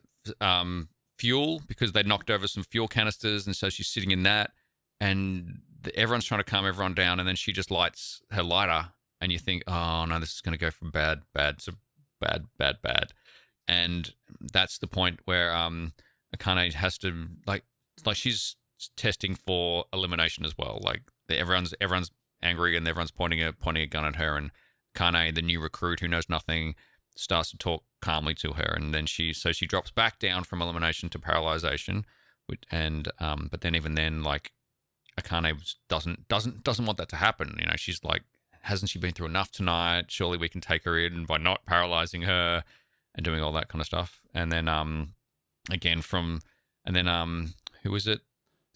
fuel because they knocked over some fuel canisters, and so she's sitting in that. And everyone's trying to calm everyone down, and then she just lights her lighter, and you think, oh no, this is going to go from bad to bad. And that's the point where Akane has to like she's testing for elimination as well. Like everyone's angry and everyone's pointing a gun at her, and Akane, the new recruit who knows nothing, starts to talk calmly to her, and then she drops back down from elimination to paralyzation, and but then even then, like Akane doesn't want that to happen. She's like, hasn't she been through enough tonight? Surely we can take her in by not paralyzing her and doing all that kind of stuff. And then who is it?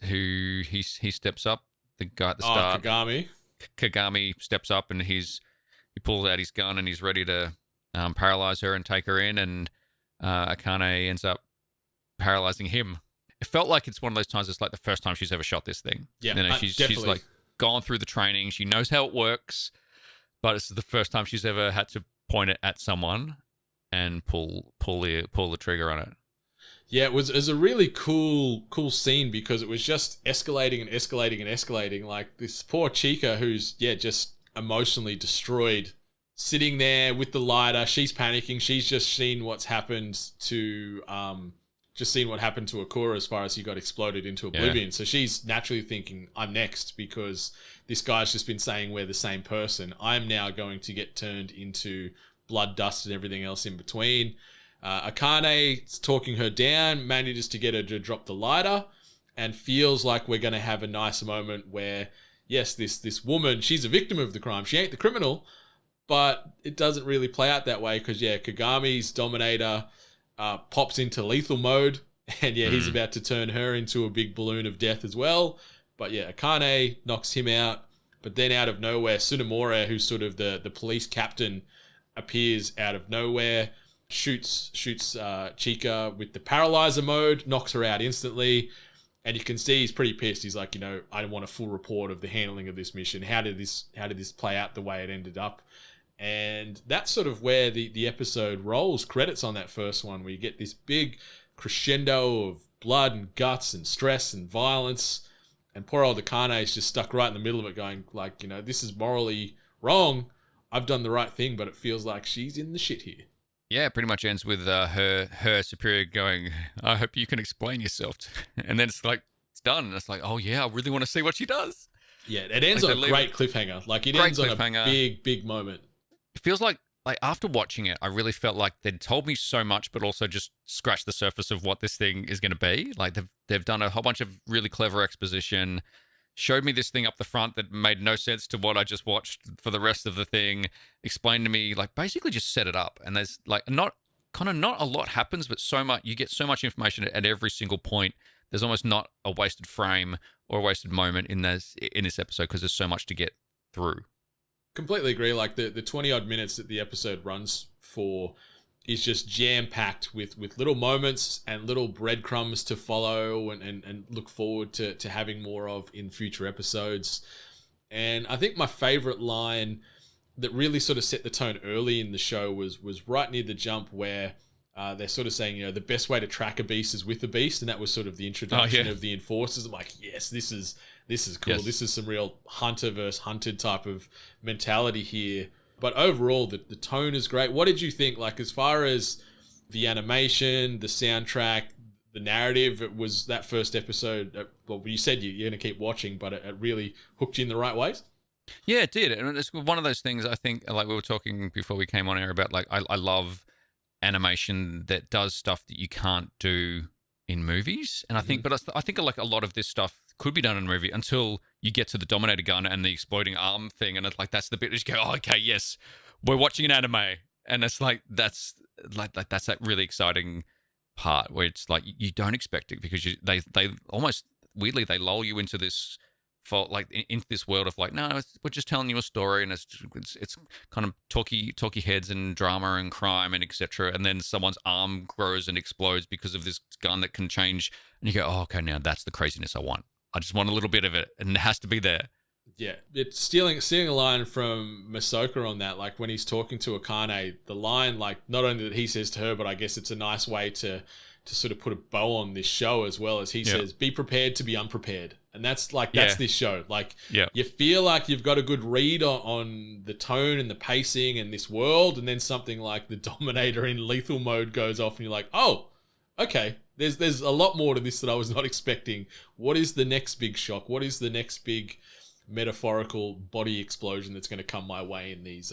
Who he steps up? The guy at the start. Kogami. Kogami steps up and he pulls out his gun and he's ready to paralyze her and take her in, and Akane ends up paralyzing him. It felt like it's one of those times it's like the first time she's ever shot this thing. Yeah, she's like gone through the training. She knows how it works, but it's the first time she's ever had to point it at someone and pull the trigger on it. Yeah, it was a really cool scene because it was just escalating. Like this poor Chica who's just emotionally destroyed, sitting there with the lighter. She's panicking. She's just seen what's happened to Akura as far as he got exploded into oblivion. Yeah. So she's naturally thinking, I'm next because this guy's just been saying we're the same person. I'm now going to get turned into blood, dust, and everything else in between. Akane's talking her down, manages to get her to drop the lighter, and feels like we're going to have a nice moment where, yes, this woman, she's a victim of the crime. She ain't the criminal, but it doesn't really play out that way because, Kagami's Dominator pops into lethal mode, and he's about to turn her into a big balloon of death as well. But Akane knocks him out, but then out of nowhere, Tsunemori, who's sort of the police captain, appears out of nowhere, shoots Chica with the paralyzer mode, knocks her out instantly, and you can see he's pretty pissed. He's like, I want a full report of the handling of this mission. How did this play out the way it ended up? And that's sort of where the episode rolls credits on that first one, where you get this big crescendo of blood and guts and stress and violence, and poor old Akane is just stuck right in the middle of it going like, this is morally wrong. I've done the right thing, but it feels like she's in the shit here. Yeah, it pretty much ends with her superior going, I hope you can explain yourself. And then it's like, it's done. And it's like, oh yeah, I really want to see what she does. Yeah, it ends on a great cliffhanger. Like it ends on a big moment. It feels like after watching it, I really felt like they'd told me so much, but also just scratched the surface of what this thing is going to be. Like they've done a whole bunch of really clever exposition, showed me this thing up the front that made no sense to what I just watched for the rest of the thing, explained to me, like basically just set it up. And there's like not a lot happens, but you get so much information at every single point. There's almost not a wasted frame or a wasted moment in this episode because there's so much to get through. Completely agree. Like the 20 odd minutes that the episode runs 4 is just jam-packed with little moments and little breadcrumbs to follow and look forward to having more of in future episodes. And I think my favorite line that really sort of set the tone early in the show was right near the jump where they're sort of saying, the best way to track a beast is with a beast, and that was sort of the introduction of the enforcers. I'm like, yes, this is cool. Yes. This is some real hunter versus hunted type of mentality here. But overall, the tone is great. What did you think? Like, as far as the animation, the soundtrack, the narrative, it was that first episode. Well, you said you're going to keep watching, but it really hooked you in the right ways. Yeah, it did. And it's one of those things, I think, like we were talking before we came on air about, like, I love animation that does stuff that you can't do in movies. And I think, but I think like a lot of this stuff could be done in a movie until you get to the Dominator gun and the exploding arm thing. And it's like, that's the bit that you go, oh, okay, yes, we're watching an anime. And it's like, that's that really exciting part where it's like, you don't expect it because they almost weirdly, they lull you into this into this world of like, no, we're just telling you a story, and it's kind of talky heads and drama and crime and etc. And then someone's arm grows and explodes because of this gun that can change, and you go, oh, okay, now that's the craziness I want. I just want a little bit of it, and it has to be there. Yeah, it's stealing a line from Masoka on that. Like when he's talking to Akane, the line, like not only that he says to her, but I guess it's a nice way to sort of put a bow on this show as well, as he says, be prepared to be unprepared. And that's this show. Like, you feel like you've got a good read on the tone and the pacing and this world, and then something like the Dominator in lethal mode goes off and you're like, oh, okay, there's a lot more to this that I was not expecting. What is the next big shock? What is the next big metaphorical body explosion that's going to come my way in these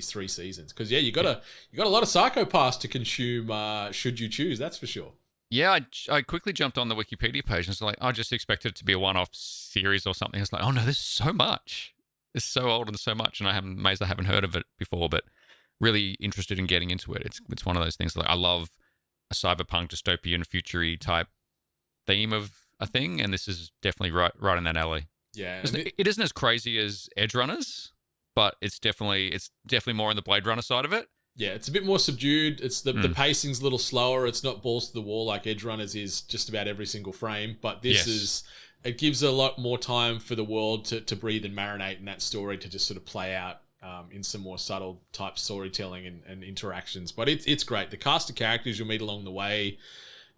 3 seasons? Because you got a lot of psychopaths to consume should you choose, that's for sure. Yeah, I quickly jumped on the Wikipedia page and it's like, I just expected it to be a one-off series or something. It's like, oh no, there's so much. It's so old and so much, and I'm amazed I haven't heard of it before, but really interested in getting into it. It's one of those things, like I love a cyberpunk dystopian future-y type theme of a thing, and this is definitely right in that alley. Yeah. It isn't as crazy as Edge Runners, but it's definitely more on the Blade Runner side of it. Yeah, it's a bit more subdued. It's the pacing's a little slower. It's not balls to the wall like Edge Runners is just about every single frame. But this it gives a lot more time for the world to breathe and marinate in that story, to just sort of play out in some more subtle type storytelling and interactions. But it's great. The cast of characters you'll meet along the way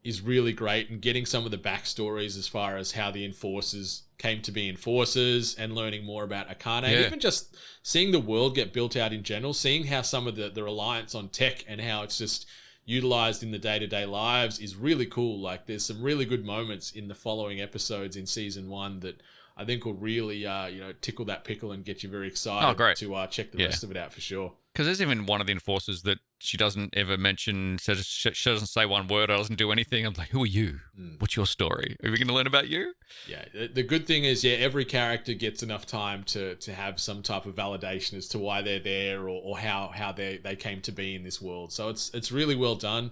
is really great, and getting some of the backstories as far as how the enforcers came to be enforcers and learning more about Akane, and even just seeing the world get built out in general, seeing how some of the reliance on tech and how it's just utilized in the day-to-day lives is really cool. Like there's some really good moments in the following episodes in season 1 that I think will really tickle that pickle and get you very excited to check the rest of it out for sure. Because there's even one of the enforcers that she doesn't ever mention, she doesn't say one word, or doesn't do anything. I'm like, who are you? What's your story? Are we going to learn about you? Yeah, the good thing is, every character gets enough time to have some type of validation as to why they're there or how they came to be in this world. So it's really well done.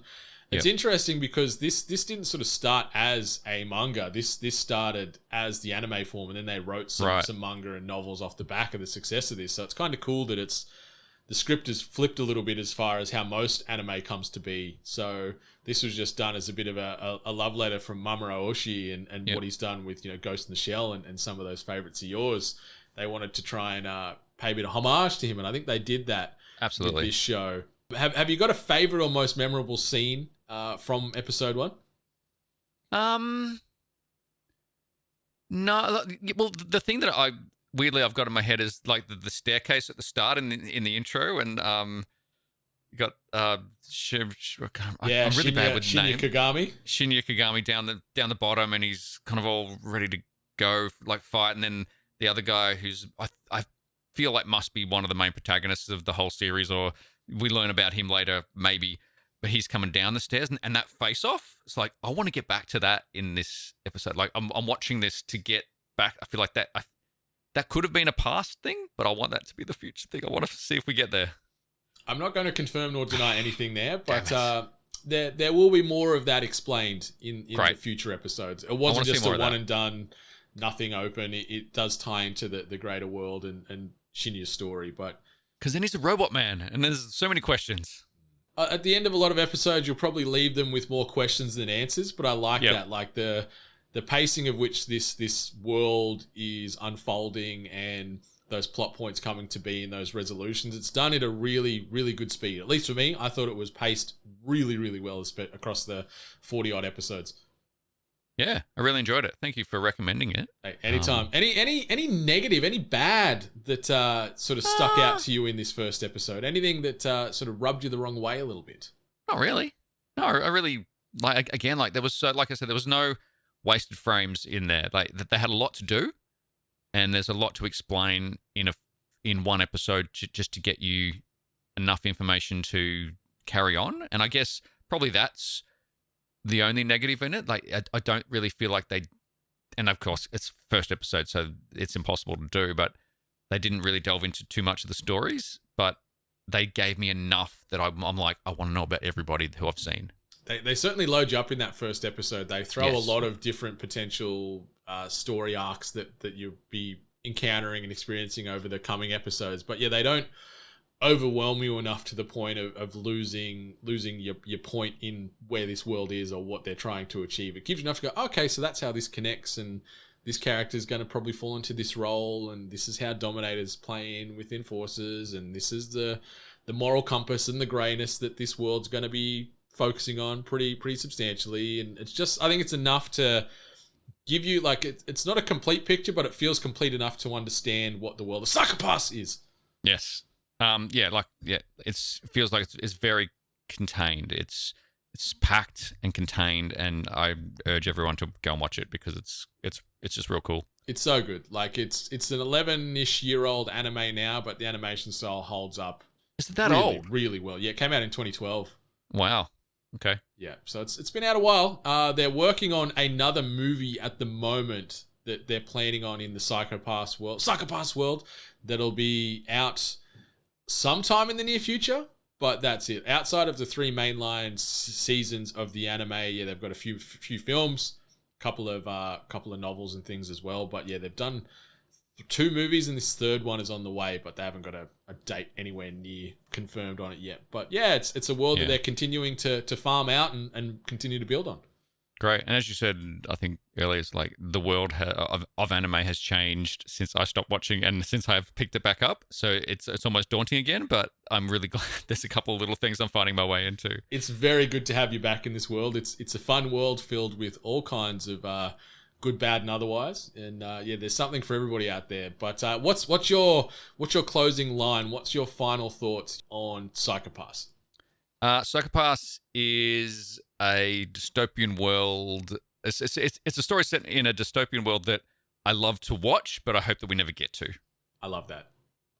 It's interesting because this didn't sort of start as a manga. This started as the anime form, and then they wrote some manga and novels off the back of the success of this. So it's kind of cool that the script is flipped a little bit as far as how most anime comes to be. So this was just done as a bit of a love letter from Mamoru Oshii and what he's done with Ghost in the Shell and some of those favorites of yours. They wanted to try and pay a bit of homage to him, and I think they did that with this show. Have you got a favorite or most memorable scene from episode 1? No. Well, the thing that I've got in my head is like the staircase at the start in the intro, and you got I'm really bad with Shinya Kogami. Shinya Kogami down the bottom, and he's kind of all ready to go like fight, and then the other guy who's I feel like must be one of the main protagonists of the whole series, or we learn about him later maybe, but he's coming down the stairs, and that face off. It's like I want to get back to that in this episode. Like I'm watching this to get back. I feel like that. That could have been a past thing, but I want that to be the future thing. I want to see if we get there. I'm not going to confirm nor deny anything there, but there will be more of that explained in the future episodes. It wasn't just a one and done, nothing open. It does tie into the greater world and Shinya's story. But because then he's a robot man, and there's so many questions. at the end of a lot of episodes, you'll probably leave them with more questions than answers, but I like that. Like the pacing of which this world is unfolding and those plot points coming to be and those resolutions. It's done at a really, really good speed. At least for me, I thought it was paced really, really well across the 40-odd episodes. Yeah, I really enjoyed it. Thank you for recommending it. Hey, anytime. Any negative, any bad that sort of stuck out to you in this first episode? Anything that sort of rubbed you the wrong way a little bit? Not really. No, I really like. Again, like there was like I said, there was no wasted frames in there. Like they had a lot to do, and there's a lot to explain in one episode just to get you enough information to carry on. And I guess probably that's the only negative in it. Like I don't really feel like they, and of course it's first episode, so it's impossible to do, but they didn't really delve into too much of the stories, but they gave me enough that I'm like, I want to know about everybody who I've seen. They certainly load you up in that first episode. They throw a lot of different potential story arcs that you'll be encountering and experiencing over the coming episodes. But yeah, they don't overwhelm you enough to the point of losing your point in where this world is or what they're trying to achieve. It gives you enough to go, okay, so that's how this connects, and this character is going to probably fall into this role, and this is how Dominators play in within forces, and this is the moral compass and the greyness that this world's going to be focusing on pretty substantially. And it's just, I think it's enough to give you, like, it's not a complete picture, but it feels complete enough to understand what the world of Psychopaths is. Yes. It feels like it's very contained. It's packed and contained, and I urge everyone to go and watch it because it's just real cool. It's so good. Like it's an 11-ish year old anime now, but the animation style holds up. Is it that really, old? Really well. Yeah, it came out in 2012. Wow. Okay. Yeah, so it's been out a while. They're working on another movie at the moment that they're planning on in the Psychopaths world that'll be out sometime in the near future, but that's it. Outside of the 3 mainline seasons of the anime, yeah, they've got a few films, couple of novels and things as well. But yeah, they've done 2 movies, and this third one is on the way, but they haven't got a date anywhere near confirmed on it yet. But yeah, it's a world that they're continuing to farm out and continue to build on. Great. And as you said, I think earlier, it's like the world of anime has changed since I stopped watching and since I've picked it back up. So it's almost daunting again, but I'm really glad there's a couple of little things I'm finding my way into. It's very good to have you back in this world. It's a fun world filled with all kinds of good, bad, and otherwise. And yeah, there's something for everybody out there. But what's your closing line? What's your final thoughts on Psychopaths? Psychopaths is a dystopian world. It's a story set in a dystopian world that I love to watch, but I hope that we never get to. I love that.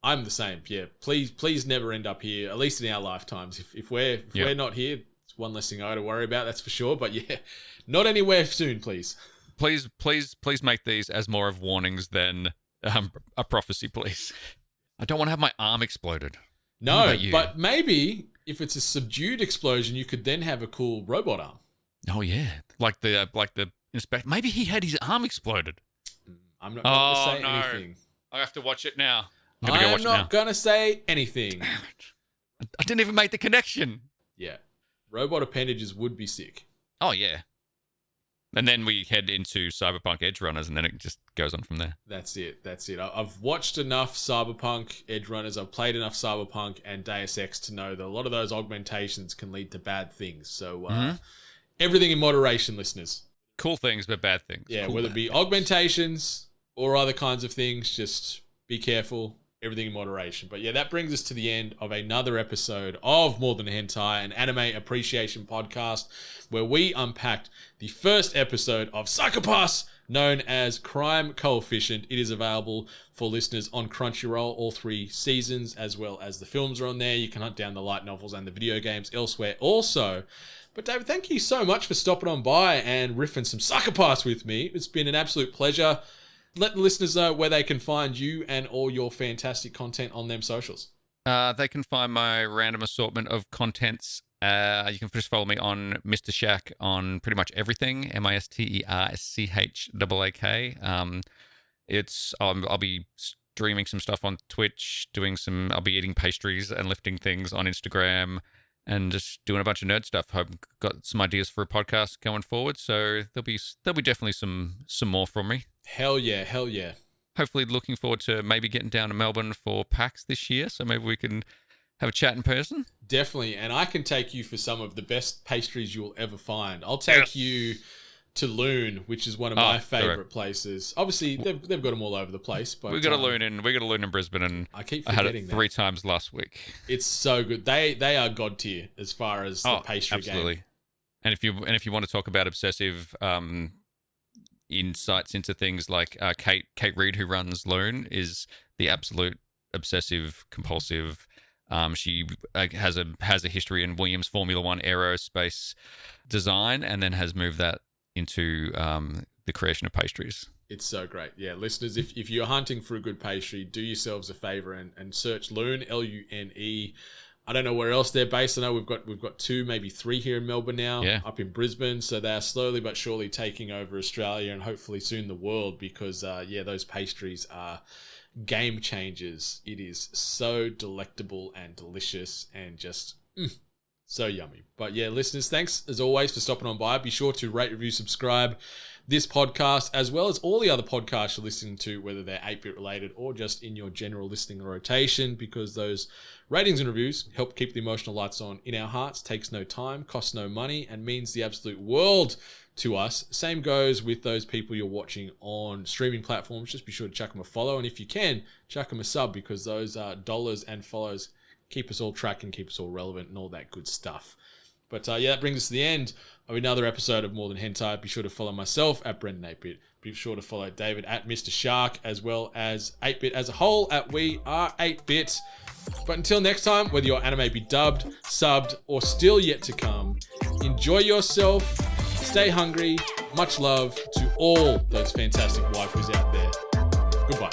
I'm the same. Yeah, please never end up here, at least in our lifetimes. If we're not here, it's one less thing I got to worry about, that's for sure. But yeah, not anywhere soon, please. Please make these as more of warnings than a prophecy, please. I don't want to have my arm exploded. No, but maybe if it's a subdued explosion, you could then have a cool robot arm. Oh yeah, like the inspector. Maybe he had his arm exploded. I'm not going to say anything. I have to watch it now. I'm not going to say anything. I didn't even make the connection. Yeah, robot appendages would be sick. Oh yeah. And then we head into Cyberpunk Edge Runners, and then it just goes on from there. That's it. I've watched enough Cyberpunk Edge Runners, I've played enough Cyberpunk and Deus Ex to know that a lot of those augmentations can lead to bad things. So everything in moderation, listeners. Cool things, but bad things. Yeah, cool whether it be augmentations or other kinds of things, just be careful. Everything in moderation. But yeah, that brings us to the end of another episode of More Than a Hentai, an anime appreciation podcast, where we unpacked the first episode of Psychopaths, known as Crime Coefficient. It is available for listeners on Crunchyroll, all 3 seasons, as well as the films are on there. You can hunt down the light novels and the video games elsewhere also. But David, thank you so much for stopping on by and riffing some Psychopaths with me. It's been an absolute pleasure. Let the listeners know where they can find you and all your fantastic content on them socials. They can find my random assortment of contents. You can just follow me on Mr. Shack on pretty much everything. MisterSchaak. I'll be streaming some stuff on Twitch, I'll be eating pastries and lifting things on Instagram. and just doing a bunch of nerd stuff. Hope got some ideas for a podcast going forward. So there'll be definitely some more from me. Hell yeah. Hopefully looking forward to maybe getting down to Melbourne for PAX this year. So maybe we can have a chat in person. Definitely. And I can take you for some of the best pastries you will ever find. I'll take you to Loon, which is one of my favorite places. Obviously, they've got them all over the place. But we got a Loon in Brisbane, and I keep had forgetting it 3 times last week. It's so good. They are god tier as far as the pastry absolutely. game. And if you want to talk about obsessive insights into things like Kate Reed, who runs Loon, is the absolute obsessive compulsive. She has a history in Williams Formula One aerospace design, and then has moved that into the creation of pastries. It's so great. Yeah, listeners, if you're hunting for a good pastry, do yourselves a favor and search Loon, Lune. I don't know where else they're based. I know we've got 2, maybe 3 here in Melbourne now, up in Brisbane. So they are slowly but surely taking over Australia and hopefully soon the world, because those pastries are game changers. It is so delectable and delicious and just so yummy. But yeah, listeners, thanks as always for stopping on by. Be sure to rate, review, subscribe this podcast, as well as all the other podcasts you're listening to, whether they're 8-bit related or just in your general listening rotation, because those ratings and reviews help keep the emotional lights on in our hearts, takes no time, costs no money, and means the absolute world to us. Same goes with those people you're watching on streaming platforms. Just be sure to chuck them a follow, and if you can, chuck them a sub, because those dollars and follows keep us all tracking, keep us all relevant, and all that good stuff. But that brings us to the end of another episode of More Than Hentai. Be sure to follow myself at Brendan8bit. Be sure to follow David at Mr. Shark, as well as 8bit as a whole at We Are 8bit. But until next time, whether your anime be dubbed, subbed, or still yet to come, enjoy yourself, stay hungry, much love to all those fantastic waifus out there. Goodbye.